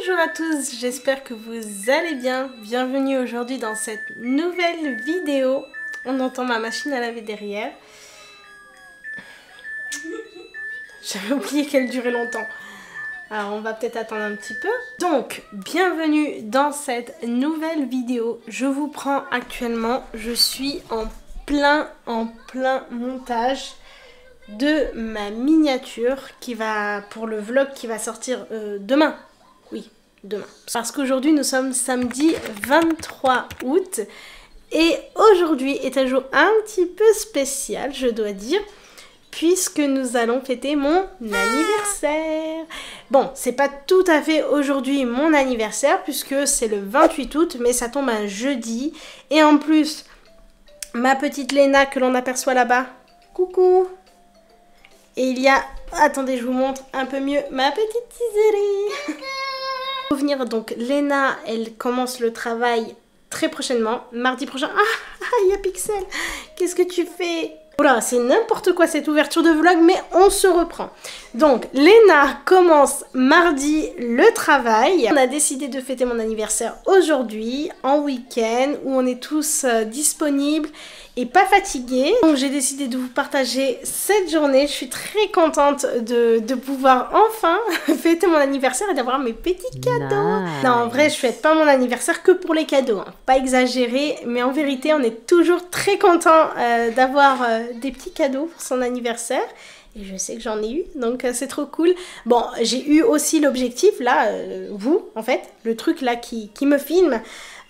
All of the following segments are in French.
Bonjour à tous, j'espère que vous allez bien. Bienvenue aujourd'hui dans cette nouvelle vidéo. On entend ma machine à laver derrière. J'avais oublié qu'elle durait longtemps. Alors on va peut-être attendre un petit peu. Donc, bienvenue dans cette nouvelle vidéo. Je vous prends actuellement, je suis en plein montage de ma miniature qui va pour le vlog qui va sortir demain. Oui, demain. Parce qu'aujourd'hui nous sommes samedi 23 août et aujourd'hui est un jour un petit peu spécial, je dois dire, puisque nous allons fêter mon anniversaire. Bon, c'est pas tout à fait aujourd'hui mon anniversaire puisque c'est le 28 août, mais ça tombe un jeudi et en plus ma petite Léna que l'on aperçoit là-bas. Coucou. Et il y a, attendez, je vous montre un peu mieux ma petite Tisérie. Pour venir donc, Léna, elle commence le travail très prochainement, mardi prochain. Ah, il y a Pixel. Qu'est-ce que tu fais? Oula, c'est n'importe quoi cette ouverture de vlog, mais on se reprend. Donc, Léna commence mardi le travail. On a décidé de fêter mon anniversaire aujourd'hui, en week-end, où on est tous disponibles et pas fatigués. Donc, j'ai décidé de vous partager cette journée. Je suis très contente de pouvoir enfin fêter mon anniversaire et d'avoir mes petits cadeaux. Nice. Non, en vrai, je fête pas mon anniversaire que pour les cadeaux. Hein. Pas exagéré, mais en vérité, on est toujours très content d'avoir des petits cadeaux pour son anniversaire. Et je sais que j'en ai eu, donc c'est trop cool. Bon, j'ai eu aussi l'objectif, là, vous, en fait, le truc là qui me filme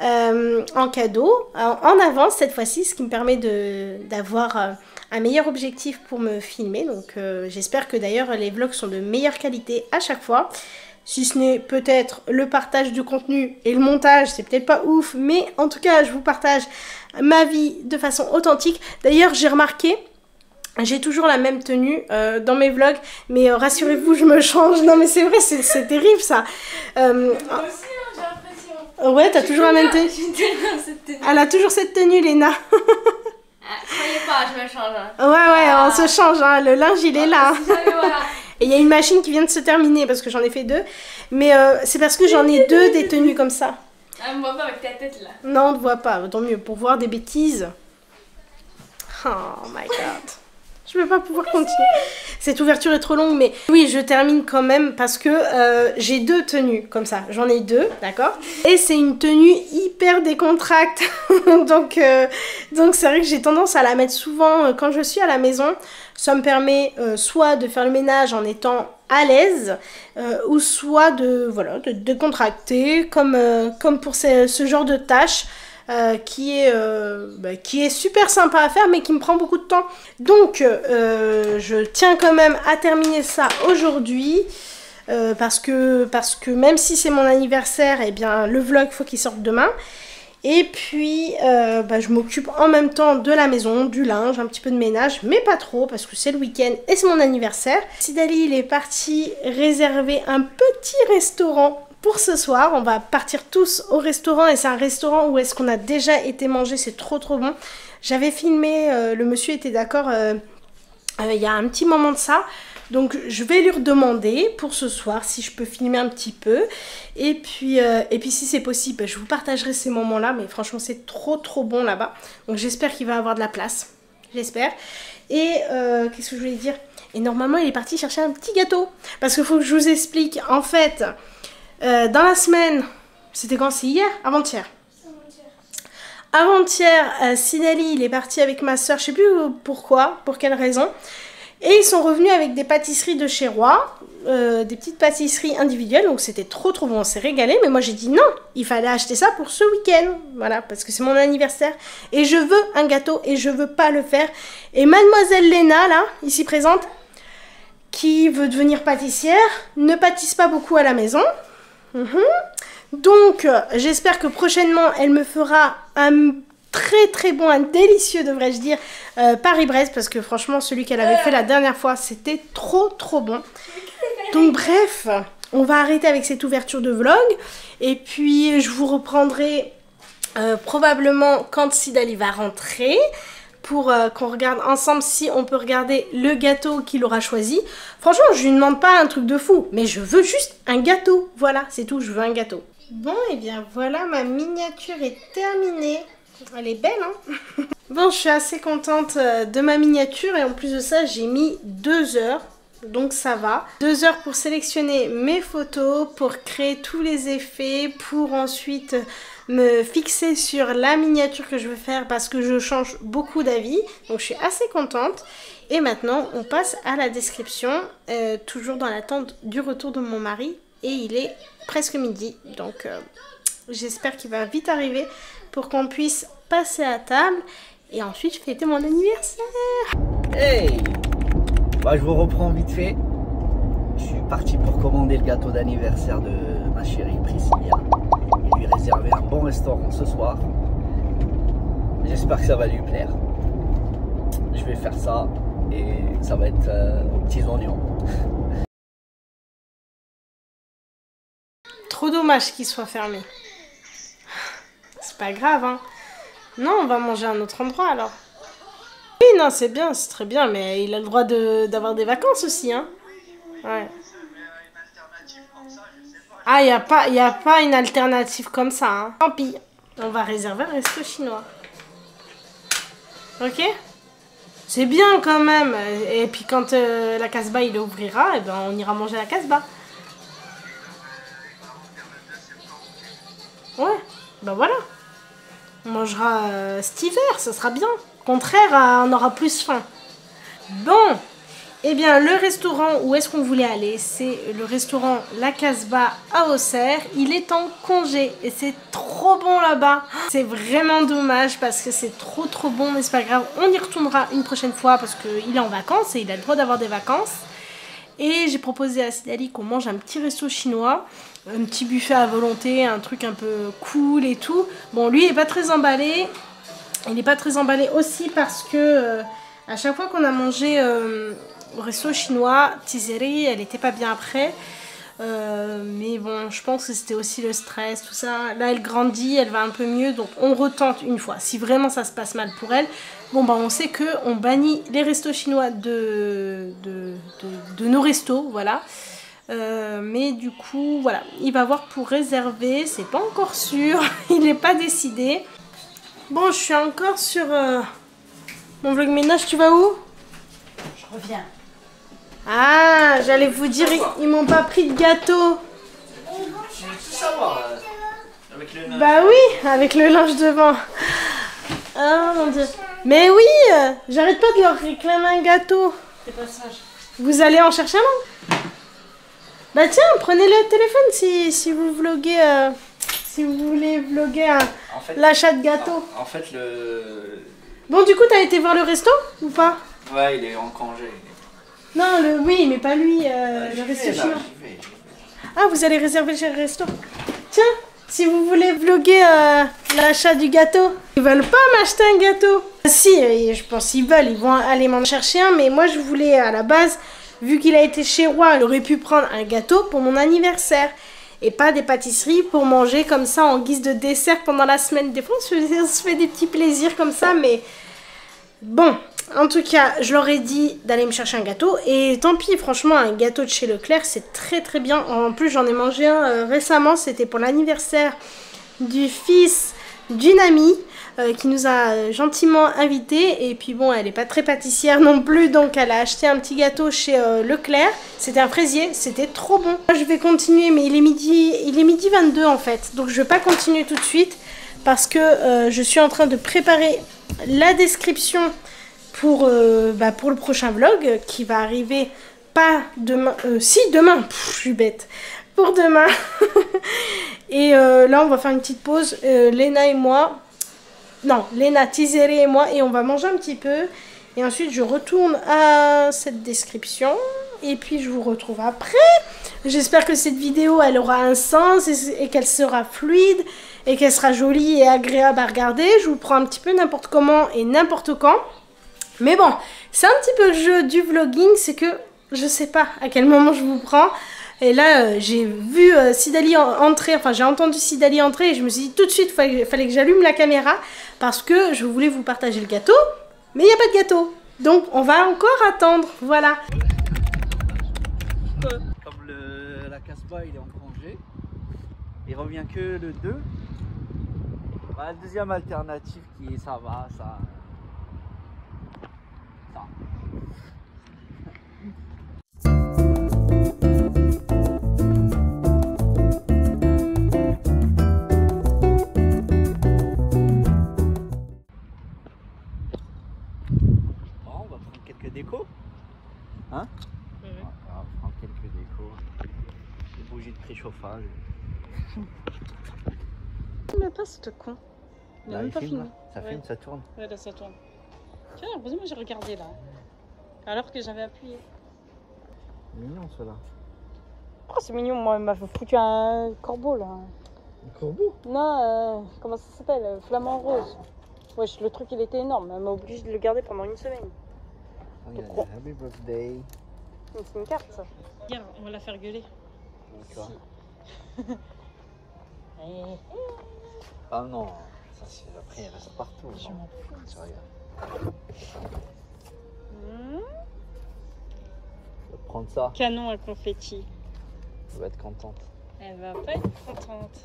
en cadeau, en avance cette fois-ci, ce qui me permet d'avoir un meilleur objectif pour me filmer. Donc j'espère que d'ailleurs les vlogs sont de meilleure qualité à chaque fois. Si ce n'est peut-être le partage du contenu et le montage, c'est peut-être pas ouf, mais en tout cas, je vous partage ma vie de façon authentique. D'ailleurs, j'ai remarqué, j'ai toujours la même tenue dans mes vlogs, mais rassurez-vous, je me change. Non mais c'est vrai, c'est terrible ça. Moi aussi, j'ai l'impression. Ouais, t'as toujours la même tenue. Elle a toujours cette tenue, Léna. Croyez pas, je me change. Hein. Ouais, on se change, hein. Le linge il est là. Voilà. Et il y a une machine qui vient de se terminer parce que j'en ai fait deux. Mais c'est parce que j'en ai deux des tenues comme ça. Ah, on me voit pas avec ta tête là. Non, on ne voit pas, tant mieux, pour voir des bêtises. Oh my god. Je ne vais pas pouvoir continuer. Cette ouverture est trop longue, mais oui, je termine quand même parce que j'ai deux tenues comme ça. J'en ai deux, d'accord? Et c'est une tenue hyper décontracte. donc c'est vrai que j'ai tendance à la mettre souvent quand je suis à la maison. Ça me permet soit de faire le ménage en étant à l'aise, ou soit de décontracter, comme pour ce genre de tâches. Qui est super sympa à faire mais qui me prend beaucoup de temps, donc je tiens quand même à terminer ça aujourd'hui parce que même si c'est mon anniversaire, et bien le vlog faut qu'il sorte demain. Et puis je m'occupe en même temps de la maison, du linge, un petit peu de ménage, mais pas trop parce que c'est le week-end et c'est mon anniversaire. Sidali, il est parti réserver un petit restaurant pour ce soir. On va partir tous au restaurant et c'est un restaurant où est-ce qu'on a déjà été manger, c'est trop bon. J'avais filmé, le monsieur était d'accord il y a un petit moment de ça. Donc je vais lui redemander pour ce soir si je peux filmer un petit peu. Et puis si c'est possible, je vous partagerai ces moments-là. Mais franchement c'est trop bon là-bas. Donc j'espère qu'il va avoir de la place. J'espère. Et qu'est-ce que je voulais dire? Et normalement il est parti chercher un petit gâteau. Parce qu'il faut que je vous explique. En fait, dans la semaine, c'était quand? C'est hier? Avant-hier. Avant-hier, Sidali, il est parti avec ma soeur. Je sais plus pourquoi, pour quelle raison. Et ils sont revenus avec des pâtisseries de chez Roi, des petites pâtisseries individuelles, donc c'était trop bon, on s'est régalé. Mais moi j'ai dit non, il fallait acheter ça pour ce week-end, voilà, parce que c'est mon anniversaire. Et je veux un gâteau et je veux pas le faire. Et mademoiselle Léna, là, ici présente, qui veut devenir pâtissière, ne pâtisse pas beaucoup à la maison. Donc j'espère que prochainement elle me fera un très bon, un délicieux devrais-je dire, Paris-Brest, parce que franchement celui qu'elle avait fait la dernière fois c'était trop bon. Donc bref, on va arrêter avec cette ouverture de vlog et puis je vous reprendrai probablement quand Sidali va rentrer pour qu'on regarde ensemble si on peut regarder le gâteau qu'il aura choisi. Franchement, je lui demande pas un truc de fou, mais je veux juste un gâteau. Voilà, c'est tout, je veux un gâteau. Bon, et bien voilà, ma miniature est terminée. Elle est belle, hein. Bon, je suis assez contente de ma miniature et en plus de ça, j'ai mis 2 heures. Donc ça va. 2 heures pour sélectionner mes photos, pour créer tous les effets, pour ensuite me fixer sur la miniature que je veux faire parce que je change beaucoup d'avis. Donc je suis assez contente. Et maintenant, on passe à la description, toujours dans l'attente du retour de mon mari. Et il est presque midi, donc j'espère qu'il va vite arriver pour qu'on puisse passer à table et ensuite fêter mon anniversaire. Hey! Bah, je vous reprends vite fait. Je suis parti pour commander le gâteau d'anniversaire de ma chérie Priscilla et lui réserver un bon restaurant ce soir. J'espère que ça va lui plaire. Je vais faire ça et ça va être aux petits oignons. Trop dommage qu'il soit fermé. C'est pas grave, hein. Non, on va manger à un autre endroit alors. Oui, non, c'est bien, c'est très bien, mais il a le droit d'avoir des vacances aussi, hein. Ouais. Ah, il n'y a pas une alternative comme ça, hein. Tant pis, on va réserver un resto chinois. Ok? C'est bien quand même. Et puis quand la Casbah il ouvrira, eh ben, on ira manger à la Casbah. Ouais, ben voilà. On mangera cet hiver, ça sera bien. Au contraire, on aura plus faim. Bon, eh bien le restaurant où est-ce qu'on voulait aller, c'est le restaurant La Casbah à Auxerre. Il est en congé et c'est trop bon là-bas. C'est vraiment dommage parce que c'est trop bon, mais c'est pas grave. On y retournera une prochaine fois parce qu'il est en vacances et il a le droit d'avoir des vacances. Et j'ai proposé à Sidali qu'on mange un petit resto chinois, un petit buffet à volonté, un truc un peu cool et tout. Bon, lui, il n'est pas très emballé. Il n'est pas très emballé aussi parce que à chaque fois qu'on a mangé au resto chinois, Tizeri, elle n'était pas bien après. Mais bon, je pense que c'était aussi le stress, tout ça. Là, elle grandit, elle va un peu mieux, donc on retente une fois. Si vraiment ça se passe mal pour elle, bon, bah on sait qu'on bannit les restos chinois de nos restos, voilà. Mais du coup, voilà, il va voir pour réserver, c'est pas encore sûr, il n'est pas décidé. Bon, je suis encore sur mon vlog ménage, tu vas où? Je reviens. Ah, j'allais vous dire, ils m'ont pas pris de gâteau. Je veux tout savoir avec le linge. Bah oui, avec le linge devant. Ah mon dieu. Mais oui, j'arrête pas de leur réclamer un gâteau. C'est pas sage. Vous allez en chercher un? Bah tiens, prenez le téléphone si vous vloguez, si vous voulez vloguer En fait, l'achat de gâteau. En fait, Bon, du coup, t'as été voir le resto ou pas? ouais, il est en congé. Non, oui, mais pas lui, le resto chinois. Ah, vous allez réserver chez le resto. Tiens, si vous voulez vloguer l'achat du gâteau. Ils veulent pas m'acheter un gâteau. Si, je pense qu'ils veulent, ils vont aller m'en chercher un. Mais moi, je voulais, à la base, vu qu'il a été chez Roi, j'aurais pu prendre un gâteau pour mon anniversaire. Et pas des pâtisseries pour manger comme ça en guise de dessert pendant la semaine. Des fois, on se fait des petits plaisirs comme ça, mais... Bon, en tout cas, je leur ai dit d'aller me chercher un gâteau. Et tant pis, franchement, un gâteau de chez Leclerc, c'est très bien. En plus, j'en ai mangé un récemment. C'était pour l'anniversaire du fils d'une amie qui nous a gentiment invités. Et puis bon, elle n'est pas très pâtissière non plus. Donc, elle a acheté un petit gâteau chez Leclerc. C'était un fraisier. C'était trop bon. Moi, je vais continuer, mais il est midi 22 en fait. Donc, je ne vais pas continuer tout de suite. Parce que je suis en train de préparer la description pour le prochain vlog qui va arriver pas demain, si demain, je suis bête, pour demain. Et là on va faire une petite pause, Léna et moi, non, Léna, Tizeri et moi, et on va manger un petit peu. Et ensuite je retourne à cette description et puis je vous retrouve après. J'espère que cette vidéo elle aura un sens et qu'elle sera fluide et qu'elle sera jolie et agréable à regarder. Je vous prends un petit peu n'importe comment et n'importe quand. Mais bon, c'est un petit peu le jeu du vlogging, c'est que je sais pas à quel moment je vous prends. Et là, j'ai vu Sidali entrer, enfin j'ai entendu Sidali entrer et je me suis dit tout de suite, fallait que j'allume la caméra parce que je voulais vous partager le gâteau. Mais il n'y a pas de gâteau. Donc on va encore attendre, voilà. Comme la Casbah il est en congé, il revient que le 2. Bah, la deuxième alternative qui est ça va, ça. On va prendre quelques décos. Hein? Oui. On va prendre quelques décos. Des bougies de préchauffage. Mais pas ce con. Il Là, a même pas filme, fini. là. Ça filme, ça tourne. Ouais, là, ça tourne. Tiens, heureusement, j'ai regardé là. Alors que j'avais appuyé. Mignon cela. Oh, c'est mignon, moi, il m'a foutu un corbeau là. Un corbeau? Non, comment ça s'appelle? Flamant rose. Wesh, le truc il était énorme, elle m'a obligé de le garder pendant une semaine. Regarde, Happy birthday. C'est une carte ça. Regarde, on va la faire gueuler. Quoi? Ah non, ça c'est après il reste partout. Je m'en fous. Tu regardes. Je vais prendre ça, Canon à confetti. tu vas être contente. Elle va pas être contente.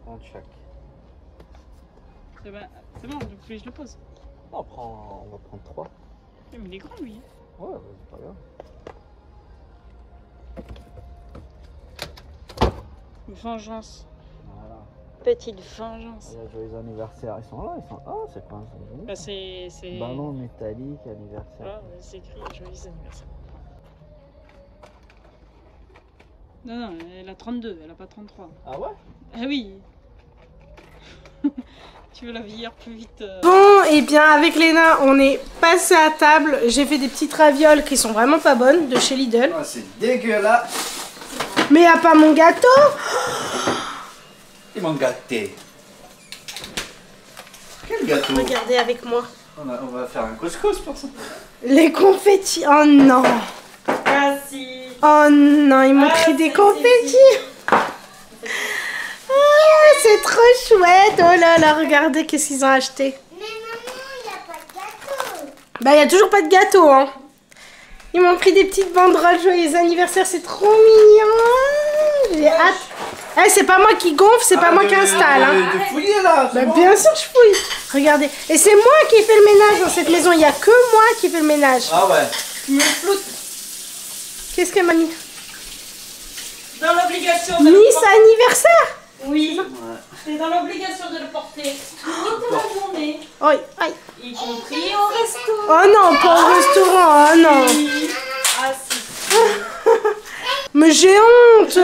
Prends chaque. C'est bon, puis je le pose. Non, on va prendre 3. Mais il est grand lui. Ouais, c'est pas grave. Vengeance. Voilà. Petite vengeance. Regarde, joyeux anniversaire. Ils sont là, ils sont. Ah, c'est quoi ça? Bah, c'est. Ballon métallique, anniversaire. Voilà, c'est écrit joyeux anniversaire. Non, non, elle a 32, elle a pas 33. Ah ouais? Ah oui. Tu veux la vieillir plus vite. Bon, et bien avec Léna, on est passé à table. J'ai fait des petites ravioles qui sont vraiment pas bonnes de chez Lidl. Oh, c'est dégueulasse. Mais y a pas mon gâteau. Ils m'ont gâté. Quel gâteau? Regardez avec moi. On va faire un couscous pour ça. Les confettis. Oh non. Ah si. Oh non, ils m'ont pris des confettis. Ah, c'est trop chouette. Oh là là, regardez qu'est-ce qu'ils ont acheté. Mais maman, il n'y a pas de gâteau. Bah, il n'y a toujours pas de gâteau, hein. Ils m'ont pris des petites banderoles joyeux anniversaire, c'est trop mignon. J'ai hâte. Eh, c'est pas moi qui gonfle, c'est pas moi qui installe. Hein. De fouiller là. Bah, bien sûr, je fouille. Regardez. Et c'est moi qui fais le ménage dans cette maison. Il n'y a que moi qui fais le ménage. Ah ouais. Tu me floutes. Qu'est-ce qu'elle m'a mis? Dans l'obligation de le Miss porter. anniversaire. Oui. T'es dans l'obligation de le porter toute la journée. Oi, aïe. Y compris au resto. Oh non, pas au restaurant. Oh non. Ah si. Mais j'ai honte. Comme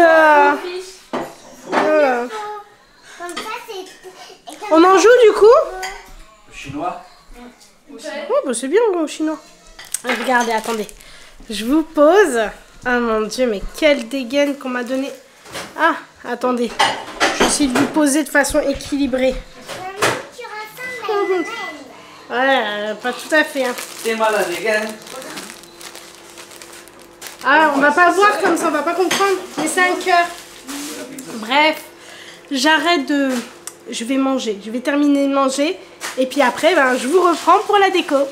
ça, c'est... On en joue du coup? Chinois. Oh, bah c'est bien au chinois. Regardez, attendez. Je vous pose. Ah mon dieu, mais quelle dégaine qu'on m'a donné. Ah, attendez. Je vais essayer de vous poser de façon équilibrée. Maman, tu ressembles à une reine. Ouais, pas tout à fait. Hein. T'es malade, les gars. Ah, on va pas voir comme ça, on va pas comprendre. Mais c'est un cœur. Bref, j'arrête de... Je vais manger. Je vais terminer de manger. Et puis après, ben, je vous reprends pour la déco.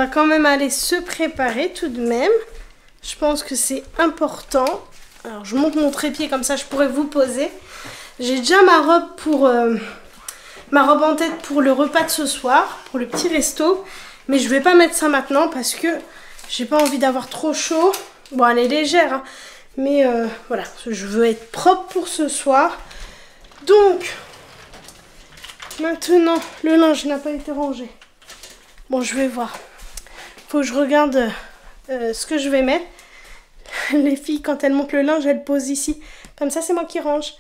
quand même aller se préparer tout de même. Je pense que c'est important. Alors je monte mon trépied comme ça je pourrais vous poser. J'ai déjà ma robe en tête pour le repas de ce soir, pour le petit resto. Mais je vais pas mettre ça maintenant parce que j'ai pas envie d'avoir trop chaud. Bon, elle est légère, hein, mais voilà, je veux être propre pour ce soir. Donc, maintenant, le linge n'a pas été rangé. Bon, je vais voir. Faut que je regarde ce que je vais mettre. Les filles, quand elles montent le linge, elles posent ici. Comme ça, c'est moi qui range.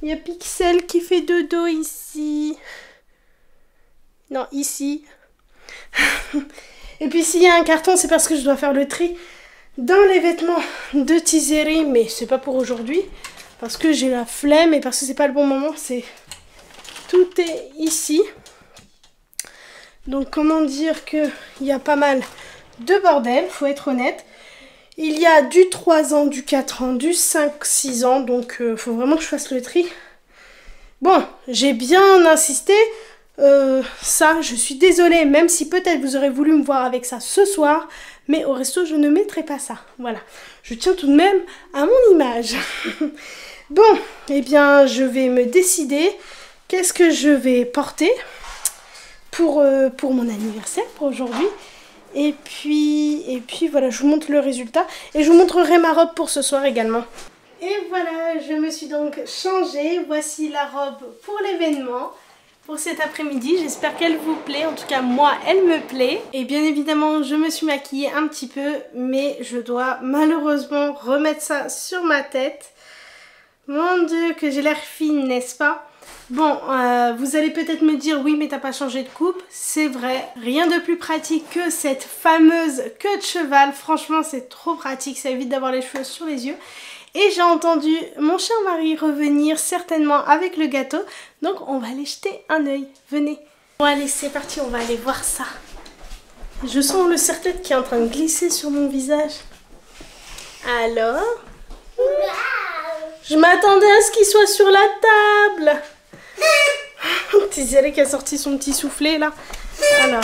Il y a Pixel qui fait dodo ici. Non, ici. Et puis s'il y a un carton, c'est parce que je dois faire le tri dans les vêtements de Tizeri. Mais c'est pas pour aujourd'hui. Parce que j'ai la flemme et parce que c'est pas le bon moment. Tout est ici. Donc comment dire qu'il y a pas mal de bordel, faut être honnête. Il y a du 3 ans, du 4 ans, du 5-6 ans. Donc faut vraiment que je fasse le tri. Bon, j'ai bien insisté. Ça, je suis désolée, même si peut-être vous aurez voulu me voir avec ça ce soir, mais au resto, je ne mettrai pas ça. Voilà, je tiens tout de même à mon image. Bon, eh bien, je vais me décider qu'est-ce que je vais porter pour mon anniversaire, pour aujourd'hui. Et puis voilà, je vous montre le résultat et je vous montrerai ma robe pour ce soir également. Et voilà, je me suis donc changée. Voici la robe pour l'événement. Pour cet après-midi, j'espère qu'elle vous plaît, en tout cas moi elle me plaît. Et bien évidemment je me suis maquillée un petit peu, mais je dois malheureusement remettre ça sur ma tête. Mon Dieu que j'ai l'air fine, n'est-ce pas? Bon, vous allez peut-être me dire oui mais t'as pas changé de coupe, c'est vrai. Rien de plus pratique que cette fameuse queue de cheval, franchement c'est trop pratique, ça évite d'avoir les cheveux sur les yeux. Et j'ai entendu mon cher mari revenir certainement avec le gâteau. Donc on va aller jeter un œil. Venez. Bon allez c'est parti, on va aller voir ça. Je sens le serre-tête qui est en train de glisser sur mon visage. Alors? Je m'attendais à ce qu'il soit sur la table. Tizeri qui a sorti son petit soufflet là. Alors.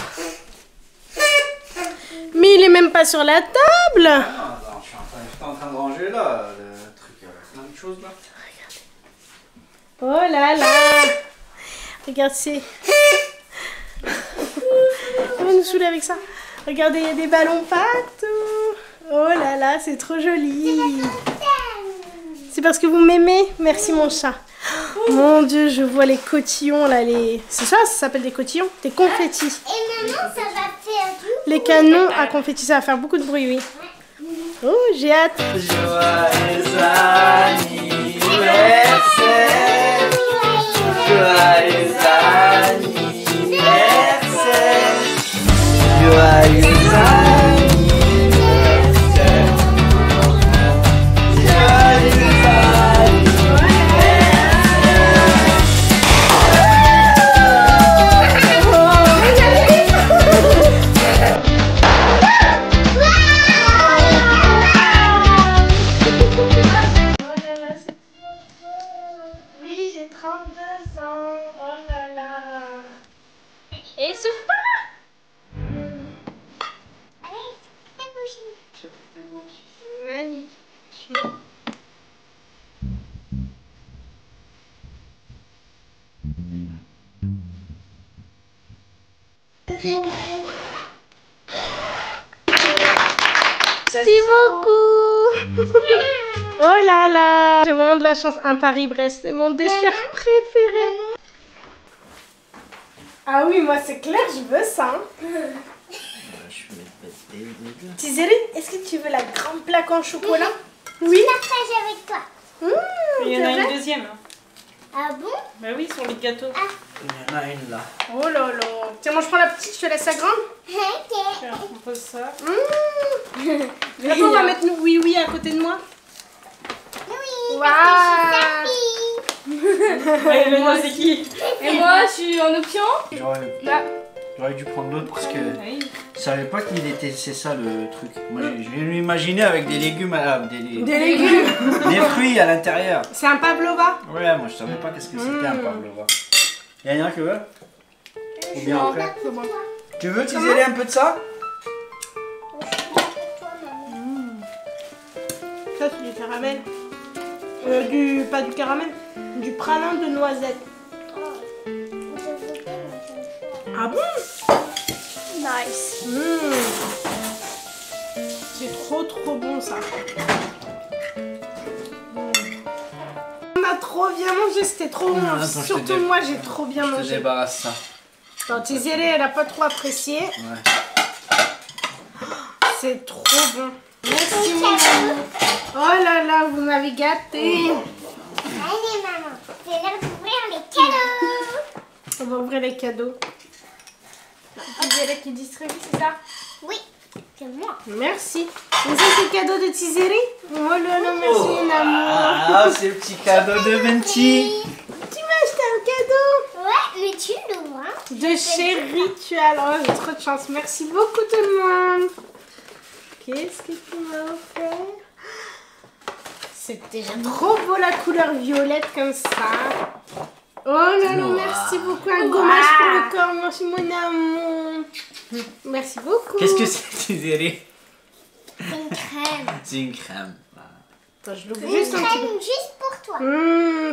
Mais il est même pas sur la table. Non, je suis en train de ranger là. Plein de choses là. Regardez. Oh là là. Regarde, c'est... On va nous saouler avec ça. Regardez, il y a des ballons partout. Oh là là, c'est trop joli. C'est parce que vous m'aimez? Merci mon chat. Mon Dieu, je vois les cotillons là. C'est ça s'appelle des cotillons? Des confettis. Et maintenant, ça va faire tout. Les canons à confettis, ça va faire beaucoup de bruit, oui. Oh, j'ai hâte. Joyeux anniversaire. Joyeux anniversaire. Joyeux anniversaire. Et souffle pas. Merci beaucoup. Oh là là, j'ai vraiment de la chance. Un Paris-Brest, c'est mon dessert préféré. Ah oui, moi c'est clair, je veux ça. Tizeri, est-ce que tu veux la grande plaque en chocolat? Oui. Je partage avec toi. Il y en a une deuxième. Ah bon? Bah oui, sur les gâteaux. Il y en a une là. Oh là là. Tiens, moi je prends la petite, je te laisse la grande. Ok. On pose ça. Après, on va mettre nous oui à côté de moi. Oui, Waouh. Ouais, mais moi, c'est qui? Et moi, je suis en option. J'aurais dû prendre l'autre parce que Oui. je savais pas qu'il était. C'est ça le truc. Moi je vais m'imaginer avec des légumes, Des légumes. des fruits à l'intérieur. C'est un pavlova. Ouais, moi je savais pas qu'est-ce que c'était un pavlova. Y'en a qui veut? Ou bien après? Tu veux Tizeri un peu de ça? Ça, c'est du caramel. Pas du caramel, du pralin de noisette. Ah bon? Nice. C'est trop bon ça. On a trop bien mangé, c'était trop bon. Surtout moi, j'ai trop bien Je te mangé. débarrasse ça. Attends, Tizéré, elle a pas trop apprécié. Ouais. C'est trop bon. Merci mon amour. Oh là là, vous m'avez gâté. Allez, maman, c'est l'heure d'ouvrir les cadeaux. On va ouvrir les cadeaux. Tizéré qui distribue, c'est ça? Oui, c'est moi. Merci. Et ça, c'est le cadeau de Tizéré? Oh là là, merci mon amour. Ah, c'est le petit cadeau de Menti. Tu m'as acheté un cadeau Ouais, mais tu l'ouvres, hein. de chez Ritual. Oh, j'ai trop de chance. Merci beaucoup tout le monde. Qu'est-ce que tu m'as offert? C'est déjà trop beau la couleur violette comme ça. Oh là là, merci beaucoup. Un gommage pour le corps. Merci mon amour. Merci beaucoup. Qu'est-ce que c'est, Tizéré? C'est une crème. C'est une crème. Attends, je l'ouvre Une juste un petit peu. crème juste pour toi.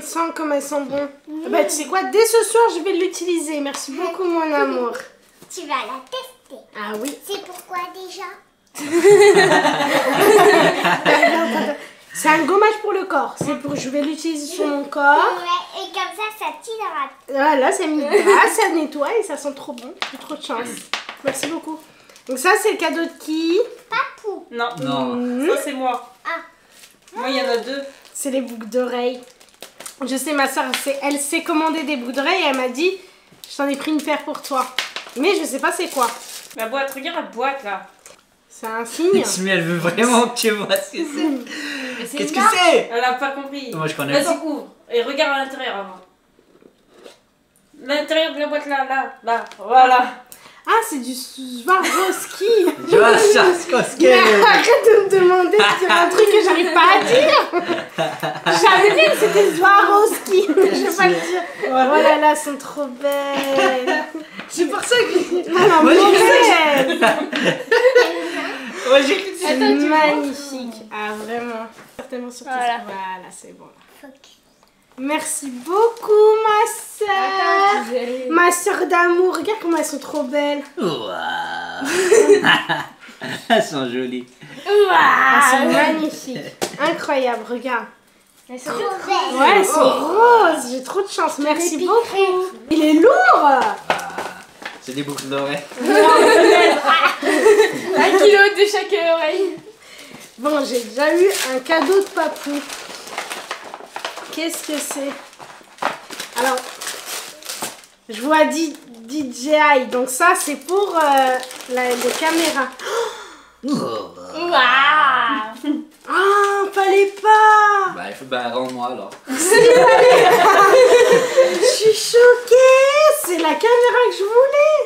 Sens comme elles sont bonnes. Bah, tu sais quoi, dès ce soir, je vais l'utiliser. Merci beaucoup, mon amour. Tu vas la tester. Ah oui. C'est pourquoi déjà? C'est un gommage pour le corps. C'est pour, je vais l'utiliser sur mon corps. Ouais, et comme ça t'hydrate. Voilà, ça m'hydrate, ça nettoie et ça sent trop bon. J'ai trop de chance. Merci beaucoup. Donc ça, c'est le cadeau de qui? Papou. Non. Non. Ça, c'est moi. Ah. Moi, il y en a 2. C'est les boucles d'oreilles. Je sais, ma soeur, elle s'est commandé des boucles d'oreilles et elle m'a dit, je t'en ai pris une paire pour toi. Mais je sais pas c'est quoi. La boîte, regarde la boîte là. C'est un signe. Mais elle veut vraiment que tu vois ce que c'est. Mais c'est Qu'est-ce que énorme. c'est? Elle a pas compris. Moi, je connais Vas-y, pas. ouvre. Et regarde à l'intérieur avant. L'intérieur de la boîte là. Voilà. Ah, c'est du Swarovski. Tu vois, ça, c'est quoi ce Mais arrête de me demander si c'est un truc que j'arrive pas à dire. J'avais dit que c'était Swarovski. Je vais pas le dire. Oh là là, elles sont trop belles. C'est pour ça que. Ah, Moi, j'ai belle. Moi, j'ai cru que C'est magnifique. Ah, vraiment. Certainement sur tes- Voilà. Voilà, c'est bon. Fuck. Merci beaucoup, ma soeur. Ma soeur d'amour. Regarde comment elles sont trop belles. Waouh. Elles sont jolies. Elles sont magnifiques. Incroyable, regarde. Elles sont trop belles. Ouais, elles sont roses. J'ai trop de chance. Merci beaucoup. Il est lourd. C'est des boucles d'oreilles. 1 kilo de chaque oreille. Bon, j'ai déjà eu un cadeau de papou. Qu'est-ce que c'est? Alors, je vois DJI. Donc ça, c'est pour les caméras. Waouh. Ah, fallait pas. Bah, il faut, bah, rends-moi alors. Je suis choquée. C'est la caméra que je voulais.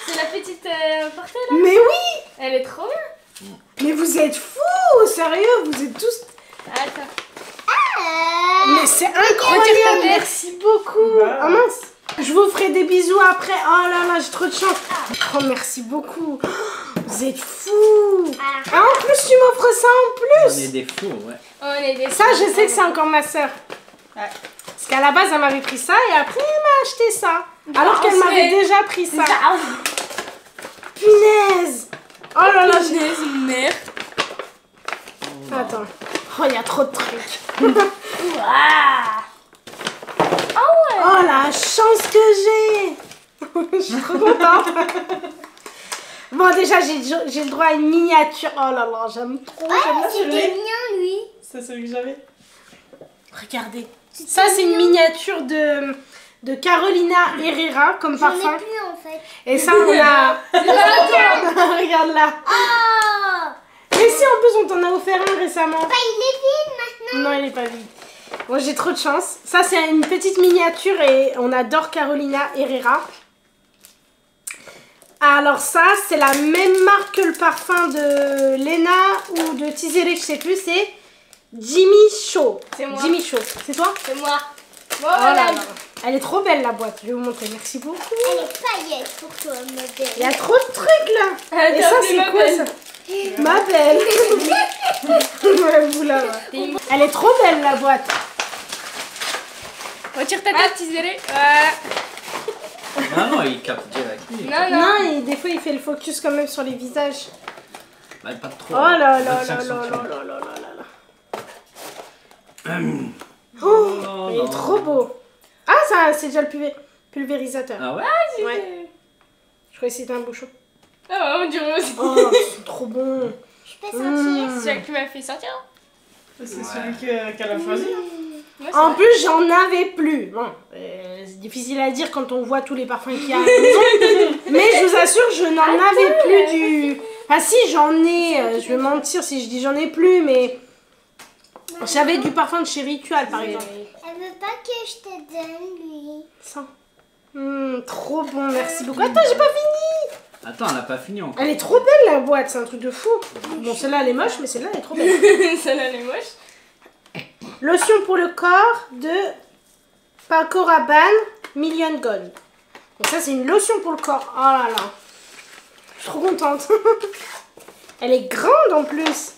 C'est la petite portée là. Mais oui. Elle est trop bien. Mais vous êtes fous. Sérieux, vous êtes tous... Attends. Mais c'est incroyable. Merci beaucoup. Oh mince. Je vous ferai des bisous après. Oh là là, j'ai trop de chance. Oh, merci beaucoup. Vous êtes fous. Ah, en plus, tu m'offres ça en On est plus. des fous, ouais. On est des. Ça, je sais que c'est encore ma soeur. Ouais. Parce qu'à la base, elle m'avait pris ça et après, elle m'a acheté ça. Alors qu'elle m'avait déjà pris ça. Punaise. Oh là là, j'ai... Merde. Attends. Oh, il y a trop de trucs. Oh, la chance que j'ai. Je suis trop contente. Bon, déjà, j'ai le droit à une miniature. Oh là là, j'aime trop. j'aime Ouais, trop. c'était bien lui. C'est celui que j'avais. Regardez. Ça, c'est une miniature de Carolina Herrera comme J'en ai parfum. plus en fait. Et ça, on a... Regarde là. Oh. Mais si, en plus, on t'en a offert un récemment. Bah il est vide maintenant. Non, il est pas vide. Bon, j'ai trop de chance. Ça, c'est une petite miniature et on adore Carolina Herrera. Alors ça, c'est la même marque que le parfum de Lena ou de Tizéré, je sais plus. C'est Jimmy Choo. C'est moi. Jimmy Choo. C'est toi? C'est moi. Bon, Oh là voilà. là. Elle est trop belle la boîte. Je vais vous montrer. Merci beaucoup. Elle est paillette pour toi, ma belle. Il y a trop de trucs là. Et ça, c'est quoi ça? Ma belle. Ouais, vous là, ouais. Elle est trop belle la boîte. Retire ta tête, Tizéré. Ouais. Non, il capte direct. Non, et des fois il fait le focus quand même sur les visages. Bah, pas trop. Oh là là là 25 là là centimètres. là là là là. Oh, il est trop beau. Ah, ça, c'est déjà le pulvérisateur. Ah ouais? Ouais. Je croyais que c'était un bouchon. Ah, on dirait aussi. Oh, c'est trop bon. Je peux sentir. C'est celui qui m'a fait sortir. C'est celui qu'elle a choisi. Ouais, En plus, j'en avais plus. Bon, c'est difficile à dire quand on voit tous les parfums qu'il y a à la maison. Mais je vous assure, je n'en avais plus du... Ah si, j'en ai. Je vais mentir si je dis j'en ai plus, mais... J'avais du parfum de chez Ritual, par exemple. Elle veut pas que je te donne, lui. Ça. Trop bon, merci beaucoup. Attends, j'ai pas fini. Attends, elle a pas fini encore. Elle est trop belle, la boîte. C'est un truc de fou. Bon, celle-là, elle est moche, mais celle-là, elle est trop belle. Celle-là, elle est moche. Lotion pour le corps de Paco Rabanne Million Gold. Donc ça, c'est une lotion pour le corps. Oh là là. Je suis trop contente. Elle est grande en plus.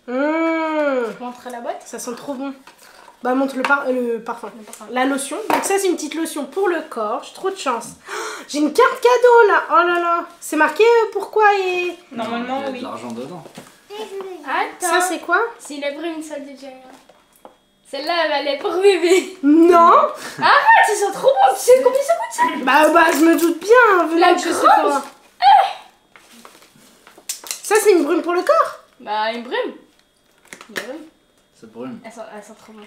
Montre la boîte. Ça sent trop bon. Bah montre le parfum. La lotion. Donc ça, c'est une petite lotion pour le corps. J'ai trop de chance. J'ai une carte cadeau là. Oh là là. C'est marqué pourquoi et... Normalement, Il y a de oui. l'argent dedans. Attends. Ça, c'est quoi? C'est une brume, ça déjà. Celle-là, elle est pour bébé. Non. Arrête, ça sent trop bon. Tu sais combien ça coûte ça? Bah je me doute bien. Venant La de chez grosse. Sephora. Ça, c'est une brume pour le corps. Bah, une brume. Une brume. C'est brume. Elle sent trop bon.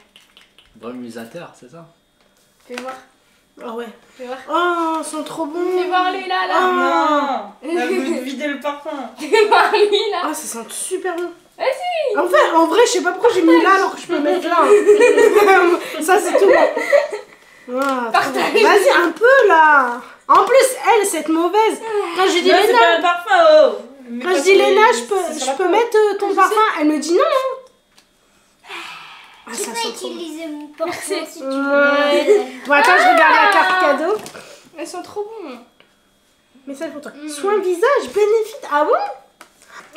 Brumisateur, c'est ça? Fais voir. Ah ouais. Fais voir. Oh, ils sont trop bons. Fais voir lui là, là. Non. Elle veut vider le parfum. Fais voir lui là. Ah, ça sent super bon. Vas-y. En vrai, je sais pas pourquoi j'ai mis là alors que je peux mettre là. Ça, c'est tout bon. Ah, trop bon. Vas-y, un peu là. En plus, elle, cette mauvaise. Quand je dis Non, c'est Léna, pas un parfum, oh. Mais quand je parce dis que Léna, c'est sur je la peux peau. mettre ton parfum. Elle me dit non. Ah, Tu ça peux sent trop bon. utiliser mon parfum si tu veux. Ouais. Bon, attends, je regarde la carte cadeau. Elles sont trop bons. Message pour toi. Soin visage, bénéfice. Ah bon?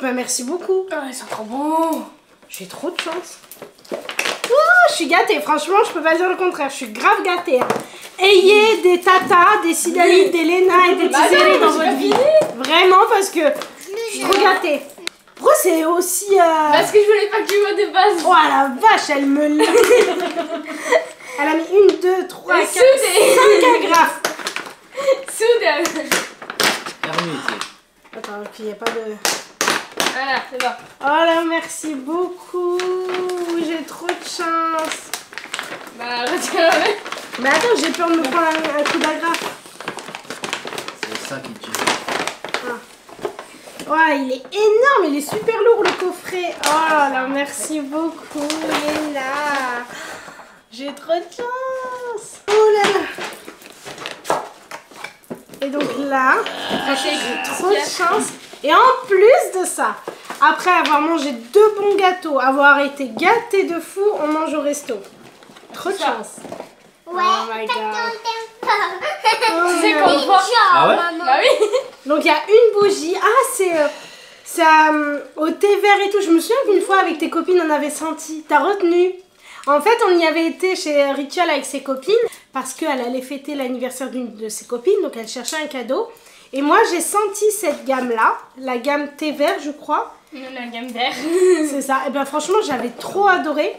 Bah, merci beaucoup. Oh, elles sont trop bons. J'ai trop de chance. Oh, je suis gâtée. Franchement, je peux pas dire le contraire. Je suis grave gâtée. Hein. Ayez des tatas, des Sidali, des Léna et des Tizéré dans votre vie. Vraiment, parce que je suis trop gâtée. Pourquoi c'est aussi... Parce que je voulais pas que tu vois de base. Oh la vache, elle me l'a... Elle a mis 1, 2, 3, 4, 5 agrafes. Soudé. Hermétique. Attends, il n'y a pas de... Voilà, c'est bon. Oh là, merci beaucoup. J'ai trop de chance. Bah, retiens-le. Mais attends, j'ai peur de me prendre un coup d'agrafe. C'est ça qui tue. Ouais, il est énorme, il est super lourd le coffret. Oh là là, merci beaucoup, Léna. J'ai trop de chance. Oh là là. Et donc là, j'ai trop de chance. Et en plus de ça, après avoir mangé 2 bons gâteaux, avoir été gâté de fou, on mange au resto. Trop de chance. Ouais, Oh my parce God. qu'on t'aime pas. Oh C'est là comme là. quoi. Ah ouais? Bah oui. Donc il y a une bougie. Ah, c'est au thé vert et tout. Je me souviens qu'une fois avec tes copines on avait senti. T'as retenu. En fait, on y avait été chez Ritual avec ses copines parce qu'elle allait fêter l'anniversaire d'une de ses copines. Donc elle cherchait un cadeau. Et moi j'ai senti cette gamme là, la gamme thé vert je crois. La gamme vert. C'est ça. Et bien franchement j'avais trop adoré.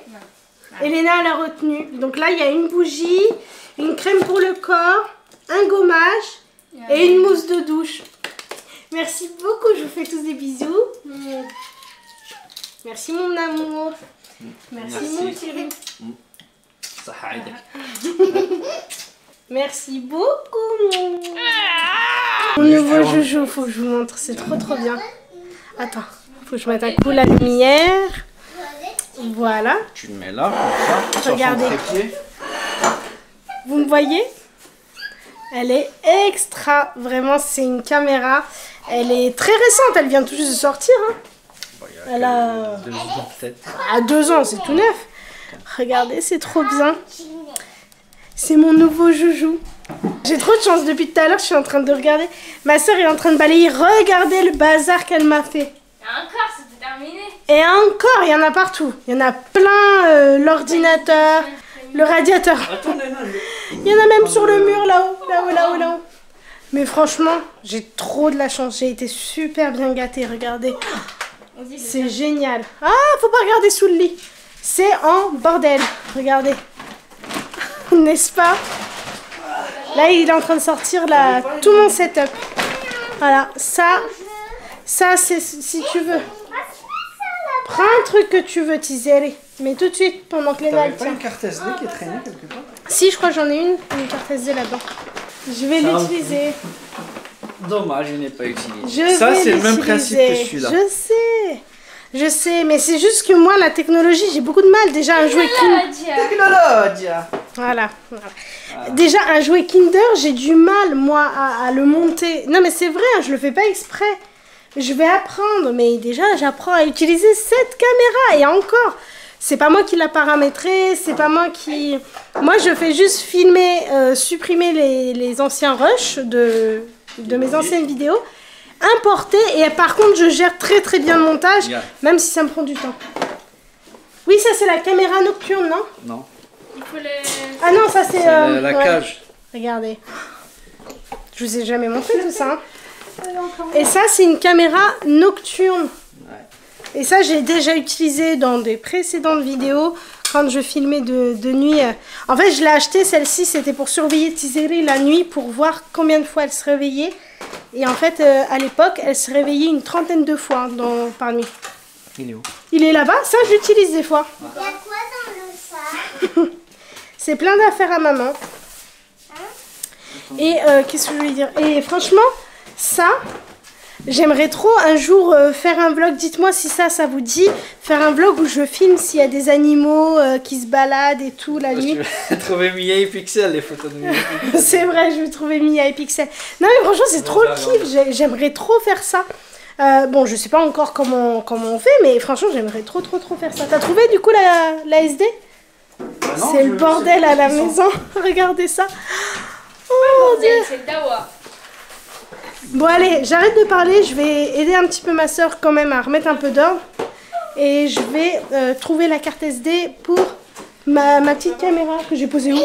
Elena elle a retenu. Donc là il y a une bougie, une crème pour le corps, un gommage et une mousse de douche. Merci beaucoup, je vous fais tous des bisous. Merci mon amour. Merci mon chéri. Ça aide. Merci beaucoup mon nouveau joujou, faut que je vous montre, c'est trop bien. Attends, faut que je mette un coup la lumière. Voilà, Tu le mets là, comme ça, Regardez. sur son trépied. vous me voyez? Elle est extra, vraiment c'est une caméra. Elle est très récente, elle vient tout juste de sortir. Hein. Bon, il y Elle a 2 ans peut-être. à 2 ans, c'est tout neuf. Regardez, c'est trop bien. C'est mon nouveau joujou. J'ai trop de chance, depuis tout à l'heure, je suis en train de regarder. Ma soeur est en train de balayer. Regardez le bazar qu'elle m'a fait. Et encore, c'était terminé. Et encore, il y en a partout. Il y en a plein, l'ordinateur, le radiateur. Il y en a même sur le mur, là-haut. Mais franchement, j'ai trop de la chance. J'ai été super bien gâtée, regardez. C'est génial. Ah, faut pas regarder sous le lit. C'est en bordel, regardez. N'est-ce pas? Là, il est en train de sortir tout mon setup. Voilà, ça c'est si tu veux. Prends un truc que tu veux, Tizeri. Mais tout de suite, pendant que les T'avais pas une carte SD qui est traînée quelque part? Si, je crois que j'en ai une carte SD là-dedans. Je vais l'utiliser. Dommage, je n'ai pas utilisé. Ça, c'est le même principe que celui-là. Je sais, mais c'est juste que moi, la technologie, j'ai beaucoup de mal. Déjà, un jouet Kinder. Voilà. Déjà, un jouet Kinder, j'ai du mal, moi, à le monter. Non, mais c'est vrai, je le fais pas exprès. Je vais apprendre, mais déjà, j'apprends à utiliser cette caméra. Et encore, c'est pas moi qui l'a paramétré, c'est pas moi qui... Moi, je fais juste filmer, supprimer les anciens rushs de mes anciennes vidéos. Importé, et par contre je gère très très bien le montage, même si ça me prend du temps. Oui, ça c'est la caméra nocturne, non? Non. Il faut les... Ah non, ça c'est la cage. Regardez. Je vous ai jamais montré tout ça. Hein. Et ça c'est une caméra nocturne. Et ça j'ai déjà utilisé dans des précédentes vidéos quand je filmais de nuit. En fait je l'ai acheté, celle-ci c'était pour surveiller Tizeri la nuit, pour voir combien de fois elle se réveillait. Et en fait, à l'époque, elle se réveillait une trentaine de fois par nuit. Il est où? Il est là-bas, ça j'utilise des fois. Il y a quoi dans le sac? C'est plein d'affaires à maman. Et qu'est-ce que je voulais dire? Et franchement, ça, j'aimerais trop un jour faire un vlog. Dites-moi si ça vous dit. Faire un vlog où je filme s'il y a des animaux qui se baladent et tout la nuit. Tu vas trouver Mia et Pixel, les photos de Mia et Pixel. C'est vrai, je vais trouver Mia et Pixel. Non mais franchement, c'est trop le kiff. J'aimerais trop faire ça. Bon, je sais pas encore comment on fait, mais franchement, j'aimerais trop faire ça. T'as trouvé du coup la SD? C'est le bordel à la maison. Regardez ça. Oh mon Dieu. C'est le dawa. Bon allez, j'arrête de parler, je vais aider un petit peu ma soeur quand même à remettre un peu d'ordre. Et je vais trouver la carte SD pour ma petite caméra que j'ai posée où?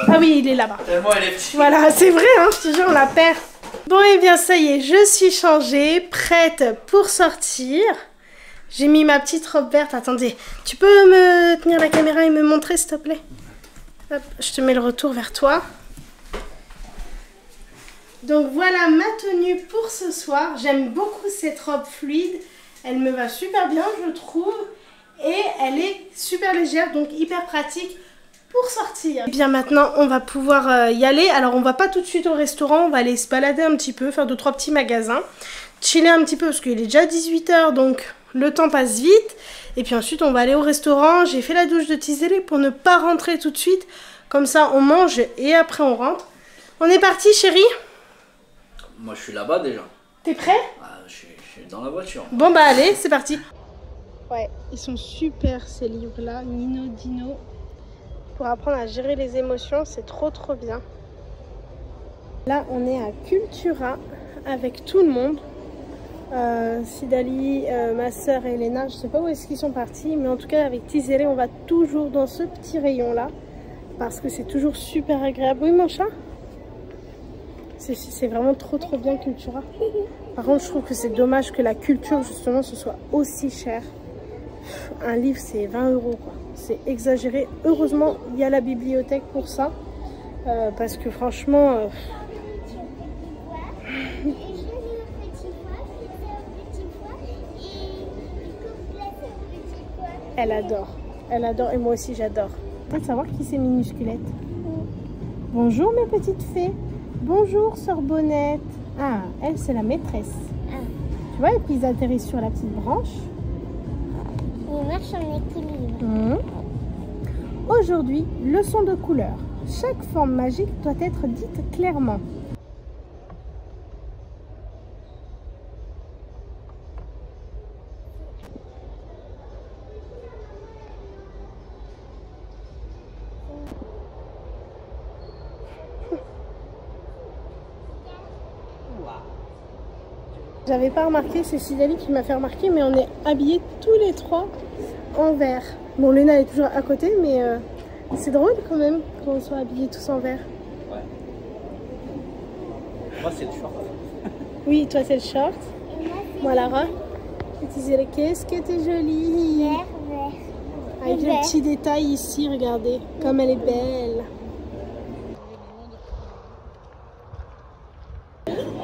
Ah oui, il est là-bas. Tellement elle est petite. Voilà, c'est vrai, hein, je te jure, on la perd. Bon et bien ça y est, je suis changée, prête pour sortir. J'ai mis ma petite robe verte, attendez. Tu peux me tenir la caméra et me montrer s'il te plaît? Hop, je te mets le retour vers toi. Donc voilà ma tenue pour ce soir. J'aime beaucoup cette robe fluide. Elle me va super bien, je trouve. Et elle est super légère, donc hyper pratique pour sortir. Et bien maintenant, on va pouvoir y aller. Alors on va pas tout de suite au restaurant. On va aller se balader un petit peu, faire 2-3 petits magasins. Chiller un petit peu parce qu'il est déjà 18 h, donc le temps passe vite. Et puis ensuite, on va aller au restaurant. J'ai fait la douche de Tizeri pour ne pas rentrer tout de suite. Comme ça, on mange et après on rentre. On est parti, chérie? Moi, je suis là-bas déjà. T'es prêt? Je suis dans la voiture. Bon bah allez, c'est parti. Ouais, ils sont super ces livres-là, Nino Dino. Pour apprendre à gérer les émotions, c'est trop bien. Là, on est à Cultura avec tout le monde. Sidali, ma soeur et Elena, je sais pas où est-ce qu'ils sont partis, mais en tout cas avec Tizeri, on va toujours dans ce petit rayon-là parce que c'est toujours super agréable. Oui, mon chat? C'est vraiment trop bien Cultura. Par contre, je trouve que c'est dommage que la culture, justement, ce soit aussi cher. Un livre, c'est 20 € quoi. C'est exagéré. Heureusement, il y a la bibliothèque pour ça. Parce que franchement... Elle adore. Elle adore et moi aussi j'adore. Peut-être savoir qui c'est Minusculette. Bonjour mes petites fées. Bonjour sœur Bonnette. Ah, elle c'est la maîtresse. Tu vois, et puis ils atterrissent sur la petite branche. Ils marchent en équilibre. Aujourd'hui, leçon de couleur. Chaque forme magique doit être dite clairement. J'avais pas remarqué, c'est Sidali qui m'a fait remarquer, mais on est habillés tous les trois en vert. Bon, Léna est toujours à côté, mais c'est drôle quand même qu'on soit habillés tous en vert. Ouais. Moi, c'est le short. Oui, toi, c'est le short. Moi, Lara. Et Tizere, qu'est-ce que t'es jolie. Vert. Avec le petit détail ici, regardez, comme elle est belle.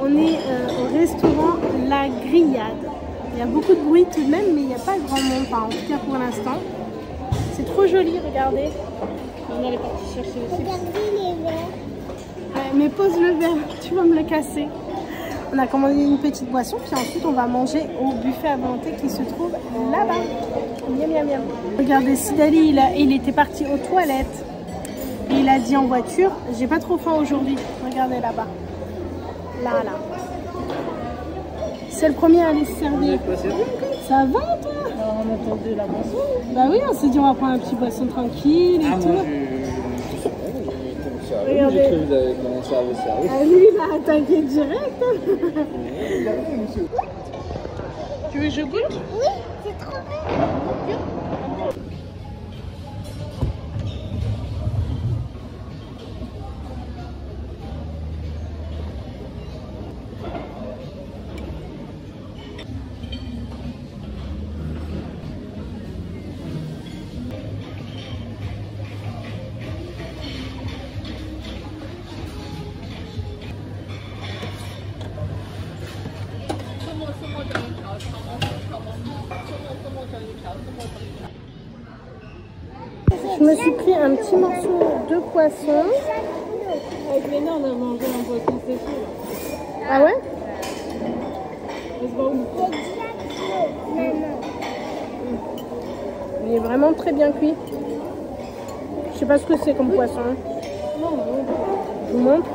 On est au restaurant La Grillade. Il y a beaucoup de bruit tout de même, mais il n'y a pas grand monde, enfin, en tout cas pour l'instant. C'est trop joli, regardez. On est parti chercher le chips. Regardez les verres. Ouais, mais pose le verre, tu vas me le casser. On a commandé une petite boisson, puis ensuite on va manger au buffet à volonté qui se trouve là-bas. Miam, miam, miam. Regardez, Sidali, il était parti aux toilettes. Et il a dit en voiture, j'ai pas trop faim aujourd'hui. Regardez là-bas. Là. C'est le premier à aller se servir. Ça va, toi? On attendait la boisson. Bah oui, on s'est dit on va prendre un petit boisson tranquille et tout. Regardez. J'ai cru que vous avez commencé à vous servir. Ah lui, il a attaqué direct. Tu veux que je goûte? Oui, c'est trop bien. Je me suis pris un petit morceau de poisson. Avec Léna, on a mangé un poisson séché. Ah ouais? Il est vraiment très bien cuit. Je sais pas ce que c'est comme poisson. Je vous montre.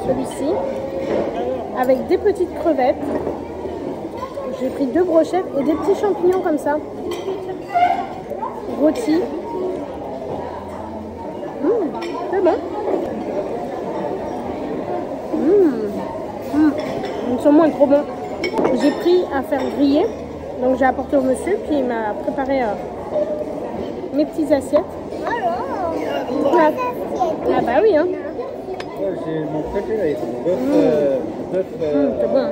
Celui-ci. Avec des petites crevettes. J'ai pris 2 brochettes et des petits champignons comme ça. Rôti. C'est bon. Le saumon est trop bon. J'ai pris à faire griller. Donc j'ai apporté au monsieur. Puis il m'a préparé mes petites assiettes. Ah, ah bah oui hein. J'ai mon préféré, c'est mon bœuf. C'est bon.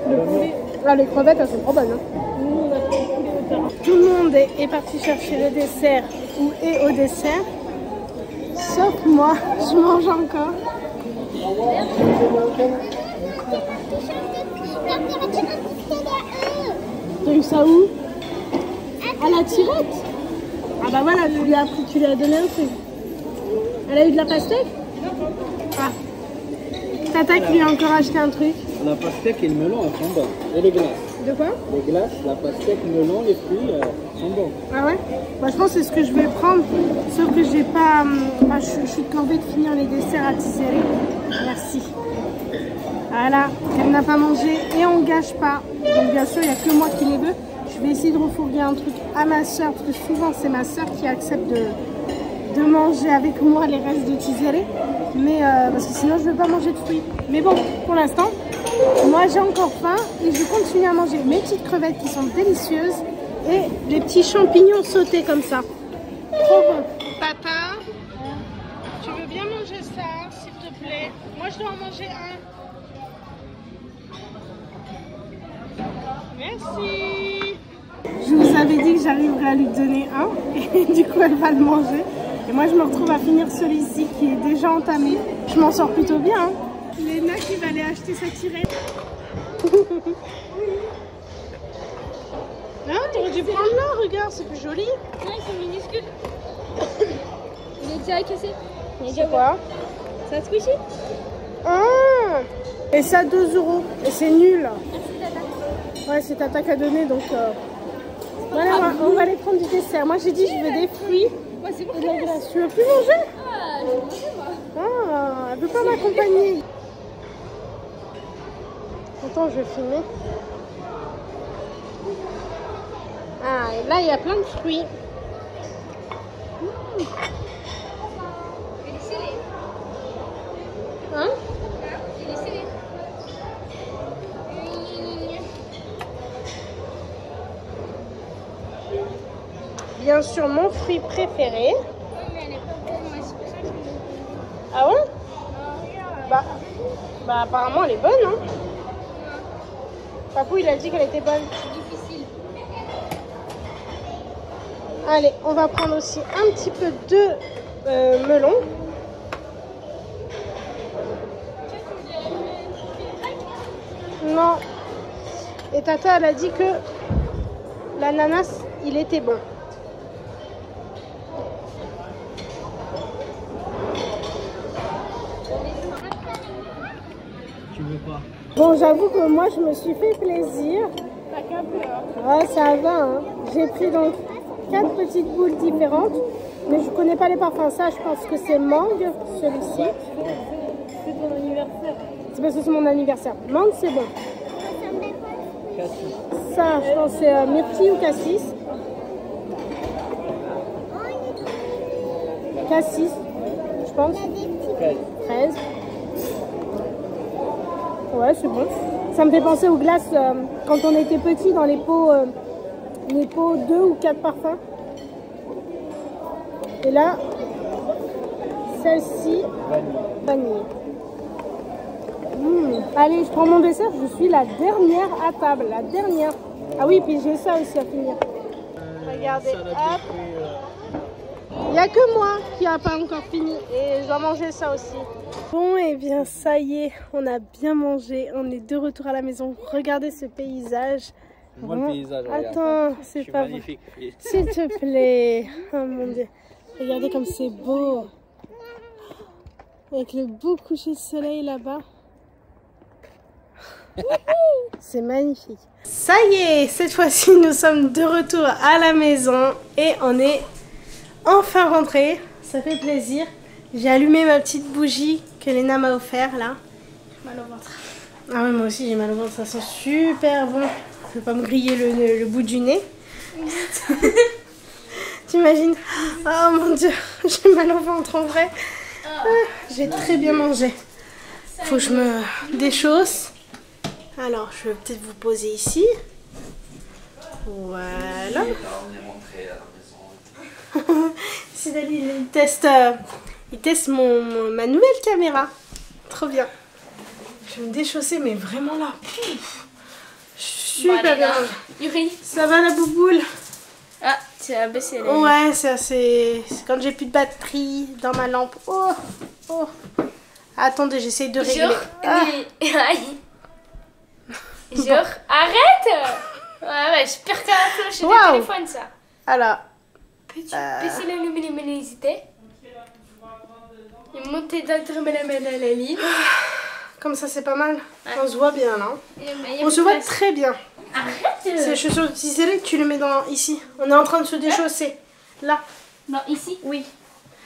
Le poulet. Ah, les crevettes elles sont trop bonnes. Hein. Tout le monde est parti chercher le dessert ou est au dessert. Sauf moi, je mange encore. T'as eu ça où? À la tirette? Ah bah voilà, tu lui as donné un truc. Elle a eu de la pastèque? Ah. Tata qui lui a encore acheté un truc. La pastèque et le melon, elles sont bonnes. Et les glaces. De quoi? Les glaces, la pastèque, le melon, les fruits sont bons. Ah ouais? Bah, je pense que c'est ce que je vais prendre. Sauf que j'ai pas. Je suis corvée de finir les desserts à Tizere. Merci. Voilà, elle n'a pas mangé et on gâche pas. Donc bien sûr, il n'y a que moi qui les veux. Je vais essayer de refourguer un truc à ma soeur, parce que souvent c'est ma soeur qui accepte de manger avec moi les restes de Tizere. Mais parce que sinon je ne veux pas manger de fruits. Mais bon, pour l'instant, moi j'ai encore faim et je continue à manger mes petites crevettes qui sont délicieuses et les petits champignons sautés comme ça. Trop bon. Papa, tu veux bien manger ça, s'il te plaît? Moi je dois en manger un. Merci. Je vous avais dit que j'arriverais à lui donner un et du coup elle va le manger. Et moi je me retrouve à finir celui-ci qui est déjà entamé. Je m'en sors plutôt bien. Hein. Léna qui va aller acheter sa tirette. Non, t'aurais dû prendre là, regarde, c'est plus joli. Non, ils sont minuscules. Il est déjà cassé. C'est quoi? Ça squishy? Ah. Et ça 2 €. Et c'est nul. Ouais, c'est Tata qui a donné donc. Voilà, on va aller prendre du dessert. Moi j'ai dit je veux des fruits. Ouais, c'est bon. Et de la glace. Tu veux plus manger? Ah, je vais manger moi. Ah, elle veut pas m'accompagner. Attends, je vais filmer. Ah, et là il y a plein de fruits. Il est scellé. Hein? Il est scellé. bien sûr mon fruit préféré. Ah ouais? Bah apparemment elle est bonne, hein. Papou il a dit qu'elle était bonne. Difficile. Allez, on va prendre aussi un petit peu de melon. Non. Et Tata elle a dit que l'ananas il était bon. Tu veux pas? Bon, j'avoue que moi je me suis fait plaisir. Ouais, ça va, hein. J'ai pris donc 4 petites boules différentes, mais je connais pas les parfums. Ça, je pense que c'est mangue, celui-ci. C'est ton anniversaire. C'est parce que c'est mon anniversaire. Mangue, c'est bon. Ça, je pense que c'est myrtille ou cassis. Cassis, je pense. Fraise. Ouais, c'est bon. Ça me fait penser aux glaces quand on était petit dans les pots 2 ou 4 parfums. Et là, celle-ci, vanille. Allez, je prends mon dessert. Je suis la dernière à table. La dernière. Ah oui, puis j'ai ça aussi à finir. Regardez, hop. Il n'y a que moi qui n'a pas encore fini et je dois manger ça aussi. Bon, et bien ça y est, on a bien mangé, on est de retour à la maison. Regardez ce paysage. Moi le paysage, regarde. Attends, c'est pas magnifique. S'il te plaît. Oh mon Dieu. Regardez comme c'est beau. Avec le beau coucher de soleil là-bas. C'est magnifique. Ça y est, cette fois-ci nous sommes de retour à la maison et on est enfin rentré. Ça fait plaisir. J'ai allumé ma petite bougie que Léna m'a offert là. J'ai mal au ventre. Ah ouais, moi aussi j'ai mal au ventre, ça sent super bon. Je vais pas me griller le bout du nez. T'imagines? Oh mon Dieu, j'ai mal au ventre en vrai. J'ai très bien mangé. Faut que je me déchausse. Alors, je vais peut-être vous poser ici. Voilà. Sidali, il teste ma nouvelle caméra. Trop bien. Je vais me déchausser, mais vraiment là. Super bien. Yuri. Ça va la bouboule? Ah, tu as baissé les... Ouais, c'est quand j'ai plus de batterie dans ma lampe. Oh, oh. Attendez, j'essaye de régler. Genre, arrête! Ouais, j'espère qu'à la flèche du téléphone, ça. Alors. Peux-tu baisser la luminosité? Et monter dans la ligne. Comme ça, c'est pas mal. On se voit bien là. On se voit voit très bien. Arrête! C'est les chaussures de Cicélie que tu les mets dans ici. On est en train de se déchausser. Là. Non, ici? Oui.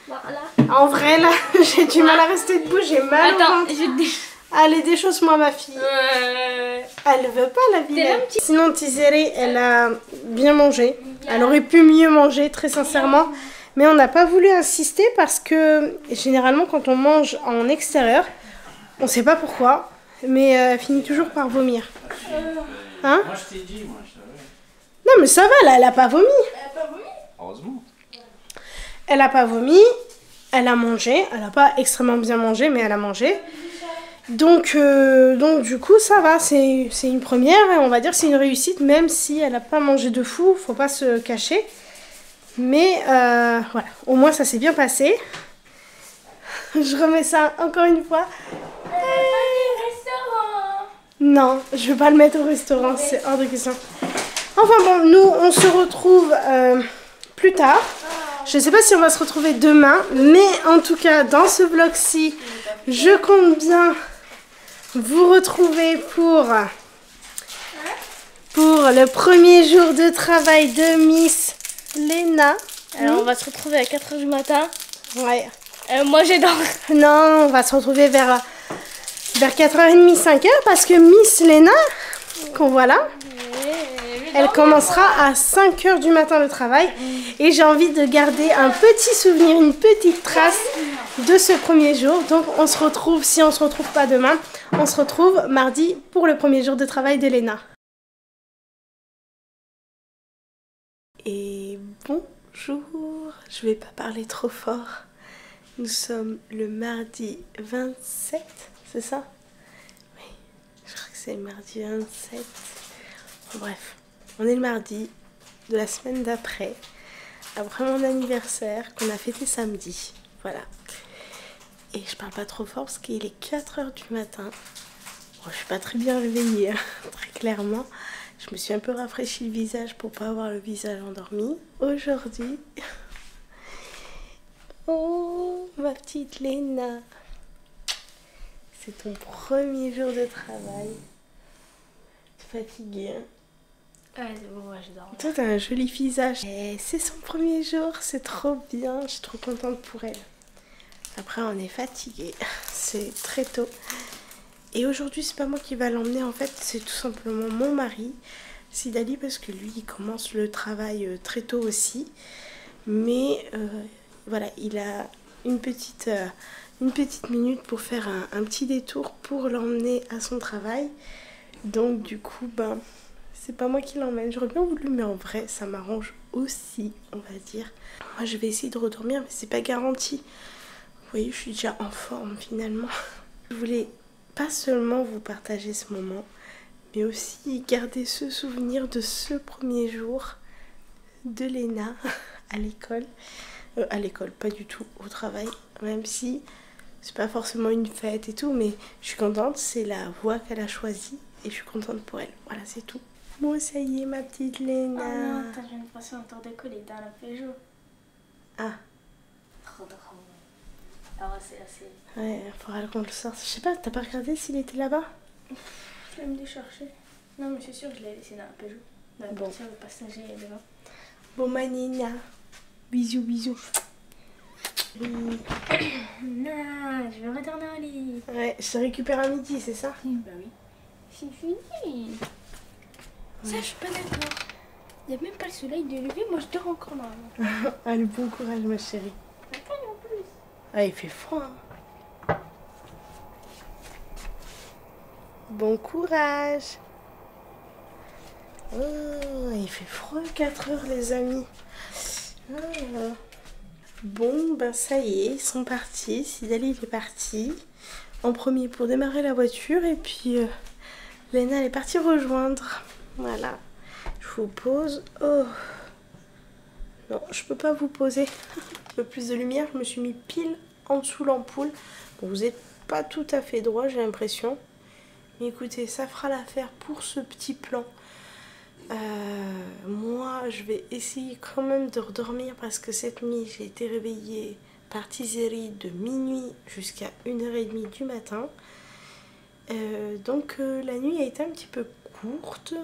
Non, là. En vrai, là, j'ai du mal à rester debout. J'ai mal au ventre. Je te Allez, déchausse-moi ma fille. Elle veut pas la vilaine. Sinon, Tizeri, elle a bien mangé. Elle aurait pu mieux manger, très sincèrement. Mais on n'a pas voulu insister parce que généralement, quand on mange en extérieur, on sait pas pourquoi, mais elle finit toujours par vomir. Hein? Moi je t'ai dit, moi je savais. Non, mais ça va, là, elle a pas vomi. Elle a pas vomi? Heureusement. Elle a pas vomi. Elle a mangé. Elle a pas extrêmement bien mangé, mais elle a mangé. Donc du coup ça va, c'est une première et on va dire que c'est une réussite même si elle n'a pas mangé de fou, faut pas se cacher. Mais voilà, au moins ça s'est bien passé. Je remets ça encore une fois. Non, je vais pas le mettre au restaurant, c'est hors de question. Enfin bon, nous on se retrouve plus tard. Je sais pas si on va se retrouver demain, mais en tout cas dans ce vlog-ci, je compte bien vous retrouver pour le premier jour de travail de Miss Léna. Alors on va se retrouver à 4 h du matin. Ouais. Moi j'ai dormi. Non, on va se retrouver vers 4h30, 5h parce que Miss Léna, qu'on voit là, elle commencera à 5h du matin le travail. Et j'ai envie de garder un petit souvenir, une petite trace de ce premier jour. Donc on se retrouve, si on se retrouve pas demain, on se retrouve mardi pour le premier jour de travail de Léna. Et bon, Bonjour, je vais pas parler trop fort. Nous sommes le mardi 27, c'est ça? Oui, je crois que c'est le mardi 27. Bon, bref, on est le mardi de la semaine d'après, après mon anniversaire qu'on a fêté samedi. Voilà. Et je parle pas trop fort parce qu'il est 4 h du matin. Bon, je suis pas très bien réveillée, hein, très clairement. Je me suis un peu rafraîchi le visage pour pas avoir le visage endormi. Aujourd'hui, oh ma petite Léna, c'est ton premier jour de travail. Tu es fatiguée, hein? Ouais, c'est bon, ouais, je dors. Toi, t'as un joli visage. Et c'est son premier jour, c'est trop bien. Je suis trop contente pour elle. Après, on est fatigué. C'est très tôt. Et aujourd'hui, c'est pas moi qui va l'emmener. En fait, c'est tout simplement mon mari, Sidali, parce que lui, il commence le travail très tôt aussi. Mais voilà, il a une petite minute pour faire un petit détour pour l'emmener à son travail. Donc, du coup, ben, c'est pas moi qui l'emmène. J'aurais bien voulu, mais en vrai, ça m'arrange aussi, on va dire. Moi, je vais essayer de redormir, mais c'est pas garanti. Vous voyez, je suis déjà en forme finalement. Je voulais pas seulement vous partager ce moment, mais aussi garder ce souvenir de ce premier jour de Léna à l'école. À l'école, pas du tout au travail, même si c'est pas forcément une fête et tout, mais je suis contente, c'est la voie qu'elle a choisie et je suis contente pour elle. Voilà, c'est tout. Bon, ça y est, ma petite Léna. Oh non, attends, je viens de passer en tour d'école et dans la Peugeot. Ah. Trop drôle. Ah ouais, c'est assez... Ouais, il faudra qu'on le sorte. Je sais pas, t'as pas regardé s'il était là-bas? Je vais me chercher. Non, mais c'est sûr que je l'ai laissé dans la Peugeot. Dans la portière, le passager est devant. Bon, ma Nina. Bisous, bisous. Oui. Non, je vais retourner au lit. Ouais, je te récupère à midi, c'est ça? Bah oui. C'est fini. Ça, je suis pas d'accord. Il n'y a même pas le soleil de lever, moi je dors encore normalement. Allez, bon courage, ma chérie. Pas non plus. Ah, il fait froid. Hein. Bon courage. Oh, il fait froid 4 h, les amis. Ah. Bon, ben ça y est, ils sont partis. Sidali, il est parti en premier pour démarrer la voiture. Et puis, Léna, elle est partie rejoindre. Voilà. Je vous pose. Oh. Non, je peux pas vous poser. Un peu plus de lumière, je me suis mis pile en dessous l'ampoule. Bon, vous n'êtes pas tout à fait droit, j'ai l'impression. Mais écoutez, ça fera l'affaire pour ce petit plan. Moi, je vais essayer quand même de redormir parce que cette nuit, j'ai été réveillée par Tizeri de minuit jusqu'à 1 h 30 du matin. Donc, la nuit a été un petit peu courte.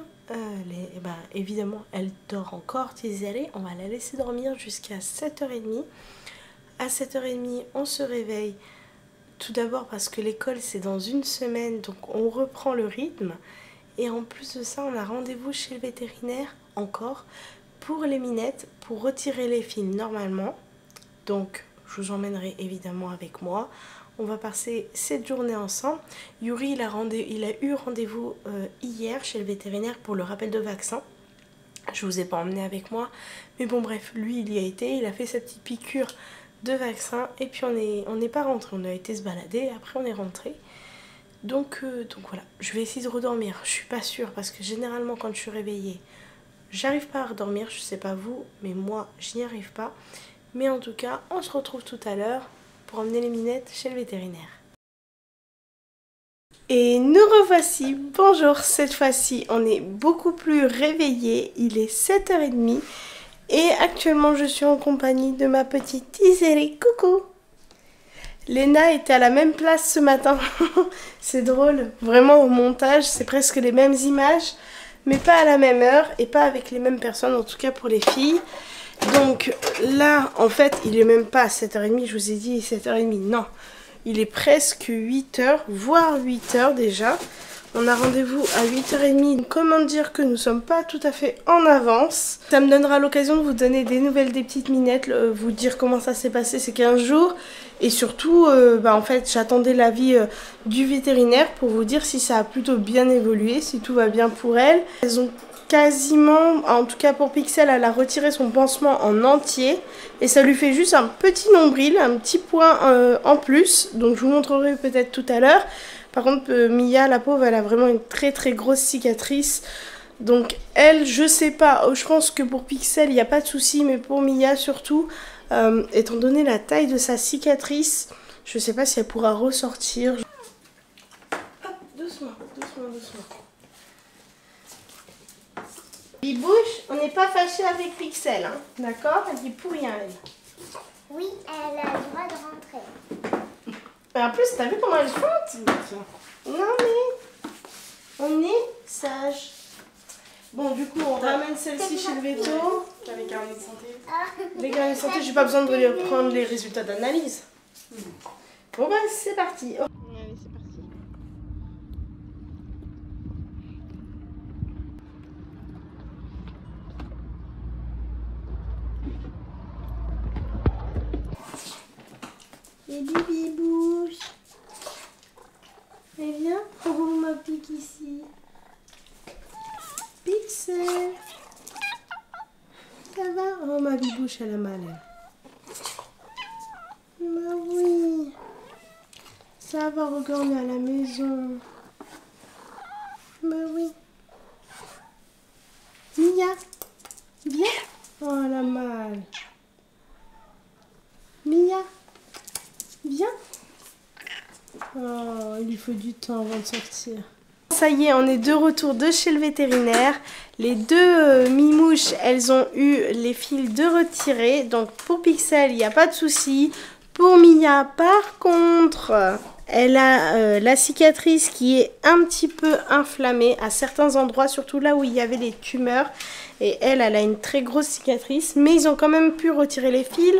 Évidemment, elle dort encore, Tizeri. On va la laisser dormir jusqu'à 7 h 30. À 7 h 30, on se réveille. Tout d'abord parce que l'école, c'est dans 1 semaine. Donc, on reprend le rythme. Et en plus de ça, on a rendez-vous chez le vétérinaire encore pour les minettes, pour retirer les fils normalement. Donc, je vous emmènerai évidemment avec moi. On va passer cette journée ensemble. Yuri, il a eu rendez-vous hier chez le vétérinaire pour le rappel de vaccin. Je vous ai pas emmené avec moi. Mais bon, bref, lui, il y a été. Il a fait sa petite piqûre de vaccin. Et puis, on n'est pas rentré. On a été se balader. Après, on est rentré. Donc voilà, je vais essayer de redormir. Je suis pas sûre parce que généralement quand je suis réveillée, j'arrive pas à redormir. Je sais pas vous, mais moi je n'y arrive pas. Mais en tout cas, on se retrouve tout à l'heure pour emmener les minettes chez le vétérinaire. Et nous revoici. Bonjour, cette fois-ci on est beaucoup plus réveillés. Il est 7 h 30 et actuellement je suis en compagnie de ma petite Tizeri. Coucou! Léna était à la même place ce matin. C'est drôle, vraiment au montage, c'est presque les mêmes images, mais pas à la même heure et pas avec les mêmes personnes, en tout cas pour les filles. Donc là, en fait, il est même pas à 7 h 30, je vous ai dit 7 h 30, non. Il est presque 8 h, voire 8 h déjà. On a rendez-vous à 8 h 30. Comment dire que nous sommes pas tout à fait en avance. Ça me donnera l'occasion de vous donner des nouvelles des petites minettes, vous dire comment ça s'est passé ces 15 jours. Et surtout, en fait, j'attendais l'avis du vétérinaire pour vous dire si ça a plutôt bien évolué, si tout va bien pour elles. Elles ont quasiment, en tout cas pour Pixel, elle a retiré son pansement en entier. Et ça lui fait juste un petit nombril, un petit point en plus. Donc je vous montrerai peut-être tout à l'heure. Par contre, Mia, la pauvre, elle a vraiment une très très grosse cicatrice. Donc elle, je sais pas, je pense que pour Pixel, il n'y a pas de souci. Mais pour Mia surtout, étant donné la taille de sa cicatrice, je sais pas si elle pourra ressortir. Hop, doucement, doucement, doucement. Bibouche, on n'est pas fâché avec Pixel, hein, d'accord? Elle dit pour rien, elle. Oui, elle a le droit de rentrer. Mais en plus, t'as vu comment elle chante? Non mais, on est sage. Bon, du coup, on ramène celle-ci chez le veto. T'as les carnets de santé. Les carnets de santé, j'ai pas besoin de prendre les résultats d'analyse. Bon bah, c'est parti. Oh. Allez, c'est parti. Et bibibouche. Et viens, on ma pique ici. Pixel. Ça va? Oh, ma bibouche, elle a mal. Bah oui. Ça va, regarde, on est à la maison. Bah oui. Mia, viens. Oh, elle a mal. Mia. Viens. Oh, il lui faut du temps avant de sortir. Ça y est, on est de retour de chez le vétérinaire. Les deux mimouches, elles ont eu les fils de retirer. Donc pour Pixel, il n'y a pas de souci. Pour Mia, par contre, elle a la cicatrice qui est un petit peu inflammée à certains endroits, surtout là où il y avait les tumeurs. Et elle a une très grosse cicatrice, mais ils ont quand même pu retirer les fils.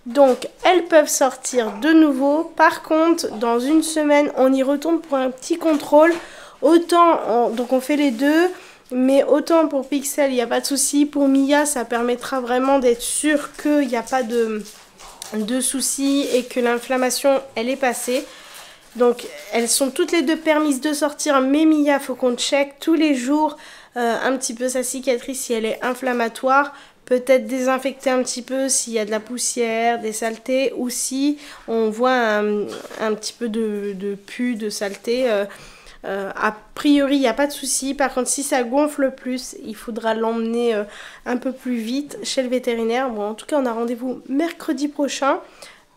Donc, elles peuvent sortir de nouveau. Par contre, dans une semaine, on y retourne pour un petit contrôle. Autant, donc on fait les deux, mais autant pour Pixel, il n'y a pas de souci. Pour Mia, ça permettra vraiment d'être sûr qu'il n'y a pas de soucis et que l'inflammation, elle est passée. Donc, elles sont toutes les deux permises de sortir, mais Mia, il faut qu'on check tous les jours un petit peu sa cicatrice si elle est inflammatoire. Peut-être désinfecter un petit peu s'il y a de la poussière, des saletés, ou si on voit un petit peu de pus, de saleté. A priori, il n'y a pas de souci. Par contre, si ça gonfle plus, il faudra l'emmener un peu plus vite chez le vétérinaire. Bon, en tout cas, on a rendez-vous mercredi prochain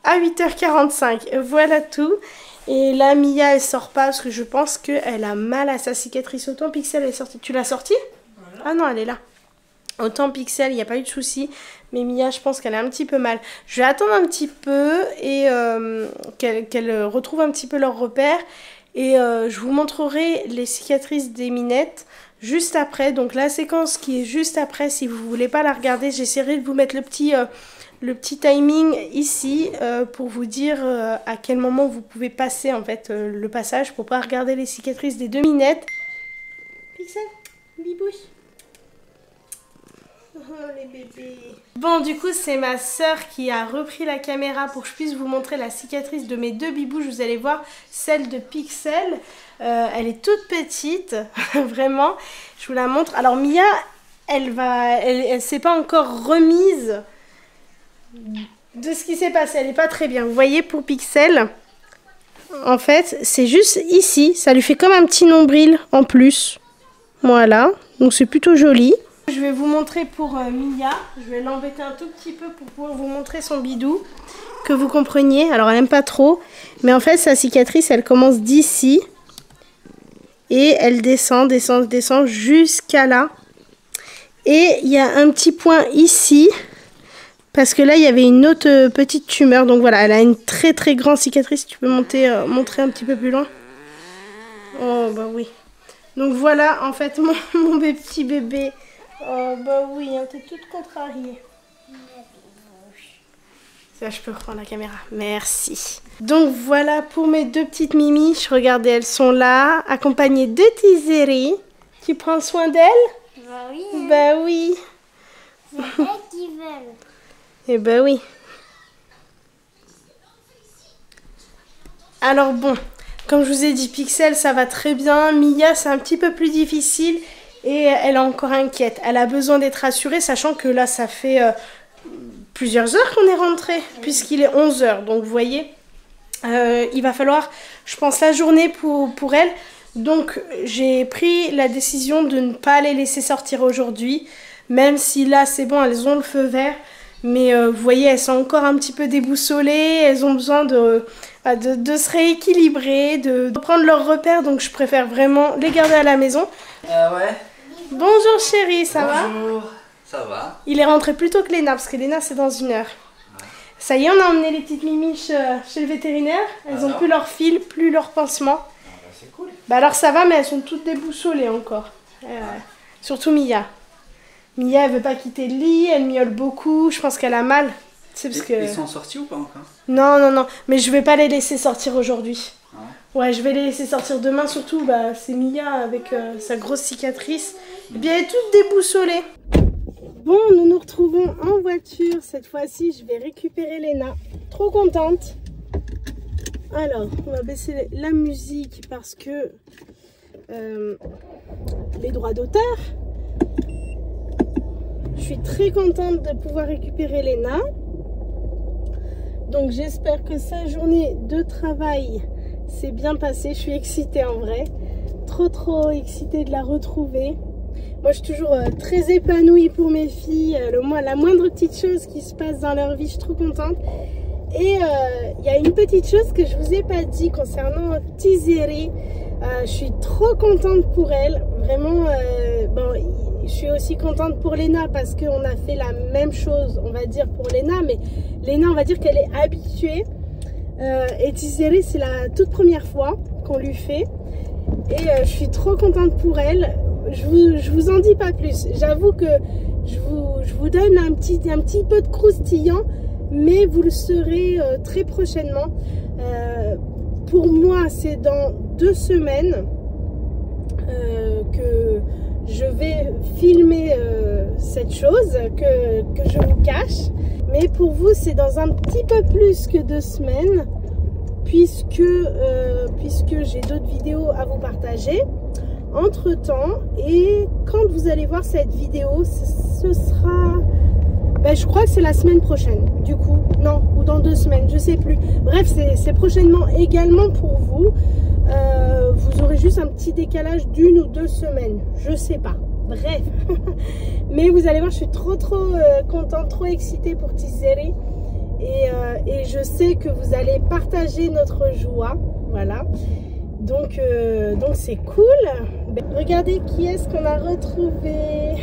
à 8h45. Voilà tout. Et là, Mia, elle sort pas parce que je pense qu'elle a mal à sa cicatrice. Autant Pixel est sortie. Tu l'as sortie? Voilà. Ah non, elle est là. Autant Pixel, il n'y a pas eu de souci, mais Mia, je pense qu'elle a un petit peu mal. Je vais attendre un petit peu et qu'elle retrouve un petit peu leur repère. Et je vous montrerai les cicatrices des minettes juste après. Donc la séquence qui est juste après, si vous ne voulez pas la regarder, j'essaierai de vous mettre le petit timing ici pour vous dire à quel moment vous pouvez passer en fait le passage pour pas regarder les cicatrices des deux minettes. Pixel, bibouche. Oh les bébés. Bon, du coup c'est ma soeur qui a repris la caméra pour que je puisse vous montrer la cicatrice de mes deux bibouches. Vous allez voir celle de Pixel, elle est toute petite vraiment, je vous la montre. Alors Mia, elle s'est pas encore remise de ce qui s'est passé, elle est pas très bien. Vous voyez, pour Pixel, en fait c'est juste ici, ça lui fait comme un petit nombril en plus. Voilà, donc c'est plutôt joli. Je vais vous montrer pour Mia, je vais l'embêter un tout petit peu pour pouvoir vous montrer son bidou, que vous compreniez. Alors elle n'aime pas trop, mais en fait sa cicatrice elle commence d'ici et elle descend, descend, descend jusqu'à là. Et il y a un petit point ici, parce que là il y avait une autre petite tumeur, donc voilà, elle a une très très grande cicatrice. Tu peux montrer un petit peu plus loin? Oh bah oui. Donc voilà en fait mon petit bébé. Oh bah oui, hein, t'es toute contrariée. Ça, je peux reprendre la caméra. Merci. Donc voilà pour mes deux petites mimiches. Regardez, elles sont là, accompagnées de Tizeri. Tu prends soin d'elles? Bah oui. Hein. Bah oui. C'est elles qui veulent. Eh bah oui. Alors bon, comme je vous ai dit, Pixel, ça va très bien. Mia, c'est un petit peu plus difficile. et elle est encore inquiète. Elle a besoin d'être rassurée, sachant que là, ça fait plusieurs heures qu'on est rentré, puisqu'il est 11 h. Donc, vous voyez, il va falloir, je pense, la journée pour elle. Donc, j'ai pris la décision de ne pas les laisser sortir aujourd'hui, même si là, c'est bon, elles ont le feu vert. Mais vous voyez, elles sont encore un petit peu déboussolées, elles ont besoin de se rééquilibrer, de prendre leurs repères, donc je préfère vraiment les garder à la maison. Ouais. Bonjour chérie, ça va? Bonjour, ça va? Il est rentré plus tôt que Léna, parce que Léna c'est dans 1 heure. Ouais. Ça y est, on a emmené les petites mimiches chez le vétérinaire, elles ont plus leur fil, plus leur pansement. C'est cool. Bah alors ça va, mais elles sont toutes déboussolées encore. Surtout Mia. Mia, elle veut pas quitter le lit, elle miaule beaucoup, je pense qu'elle a mal. Parce que... Ils sont sortis ou pas encore? Non, non, non, mais je vais pas les laisser sortir aujourd'hui. Ah ouais, je vais les laisser sortir demain, surtout, bah, c'est Mia avec sa grosse cicatrice. Et bien, elle est toute déboussolée. Bon, nous nous retrouvons en voiture. Cette fois-ci, je vais récupérer Léna. Trop contente. Alors, on va baisser la musique parce que les droits d'auteur. Je suis très contente de pouvoir récupérer Léna. Donc j'espère que sa journée de travail s'est bien passée. Je suis excitée en vrai. Trop excitée de la retrouver. Moi je suis toujours très épanouie pour mes filles. La moindre petite chose qui se passe dans leur vie, je suis trop contente. Et il y a une petite chose que je vous ai pas dit concernant Tizeri. Je suis trop contente pour elle. Vraiment, bon, je suis aussi contente pour Léna parce qu'on a fait la même chose, on va dire, pour Léna. Mais Léna, on va dire qu'elle est habituée. Et Tizeri, c'est la toute première fois qu'on lui fait. Et je suis trop contente pour elle. Je vous en dis pas plus. J'avoue que je vous donne un petit peu de croustillant. Mais vous le saurez très prochainement. Pour moi, c'est dans 2 semaines que je vais filmer cette chose que je vous cache. Mais pour vous, c'est dans un petit peu plus que 2 semaines, puisque j'ai d'autres vidéos à vous partager entre-temps. Et quand vous allez voir cette vidéo, ce sera... Ben, je crois que c'est la semaine prochaine, du coup. Non, ou dans 2 semaines, je sais plus. Bref, c'est prochainement également pour vous. Vous aurez juste un petit décalage d'1 ou 2 semaines. Je sais pas. Bref. Mais vous allez voir, je suis trop contente, trop excitée pour Tizeri. Et je sais que vous allez partager notre joie. Voilà. Donc c'est cool. Ben, regardez qui est-ce qu'on a retrouvé.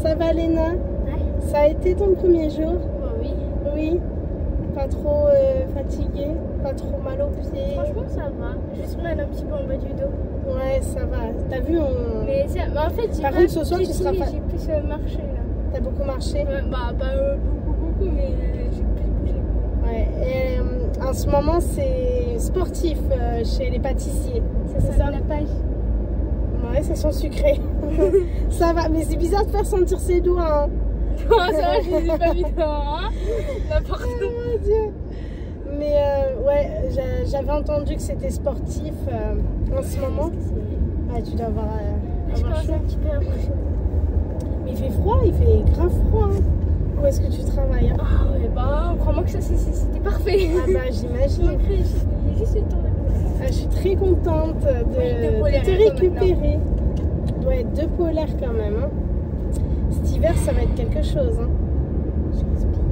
Ça va, Léna? Ça a été ton premier jour? Oui. Oui. Pas trop fatigué? Pas trop mal aux pieds? Franchement, ça va. Juste mal un petit peu en bas du dos. Ouais, ça va. T'as vu, Mais en fait, par contre, ce soir, tu seras pas... J'ai plus marché, là. T'as beaucoup marché? Bah, pas beaucoup, mais j'ai plus bougé. Ouais. Et en ce moment, c'est sportif chez les pâtissiers. C'est ça, la page. Ouais, ça sent sucré. Ça va. Mais c'est bizarre de faire sentir ses doigts, hein. Non, ça va, je les ai pas vus dehors, hein. N'importe quoi. Oh mon Dieu. Mais ouais, j'avais entendu que c'était sportif en ce moment. Ah, tu dois avoir Je commence chaud. un petit peu à bouger. Mais il fait froid, il fait grave froid. Hein. Où est-ce que tu travailles, hein? Ah ouais, bah, crois-moi que ça c'était parfait. Ah bah, j'imagine. Après, j'ai juste le temps de... Ah, je suis très contente de te récupérer. Ouais, 2 polaires quand même. Hein. Cet hiver, ça va être quelque chose. Hein.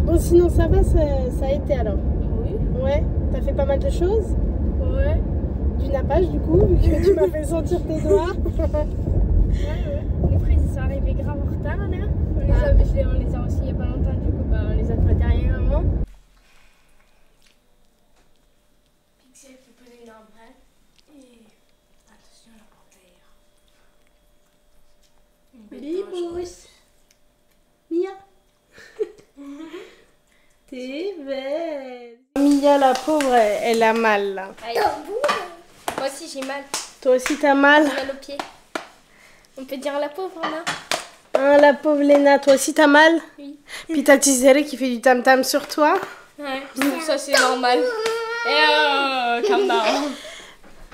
Bon, sinon, ça va, ça a été alors? Oui. Ouais, t'as fait pas mal de choses? Ouais. Du nappage, du coup, vu que tu m'as fait sentir tes doigts. Ouais. Les fraises, ils sont arrivés grave en retard, là. On les a reçus il y a pas longtemps, du coup, bah, on les a fait dernièrement. Pixel qui posait une empreinte. Et attention à la portière. Bibous. Mia. T'es belle. Mia, la pauvre, elle a mal, là. Aïe. Moi aussi, j'ai mal. Toi aussi, t'as mal? J'ai mal aux pieds. On peut dire la pauvre, là. Ah, la pauvre Léna, toi aussi, t'as mal? Oui. Puis t'as Tizeri qui fait du tam-tam sur toi? Ouais, ça c'est normal. Et calm down.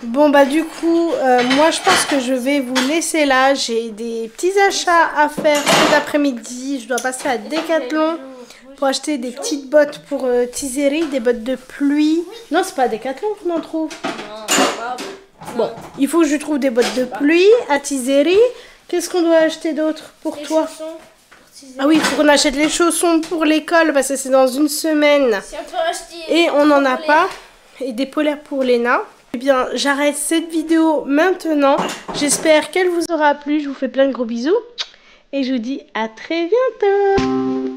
Bon bah du coup, moi je pense que je vais vous laisser là. J'ai des petits achats à faire cet après-midi. Je dois passer à Decathlon pour acheter des petites bottes pour Tizeri, des bottes de pluie. Non, c'est pas à Decathlon qu'on en trouve. Bon, il faut que je trouve des bottes de pluie à Tizeri. Qu'est-ce qu'on doit acheter d'autre pour toi? Ah oui, il faut qu'on achète les chaussons pour l'école parce que c'est dans une semaine. Et on n'en a pas. Et des polaires pour Léna. Eh bien, j'arrête cette vidéo maintenant. J'espère qu'elle vous aura plu. Je vous fais plein de gros bisous. Et je vous dis à très bientôt.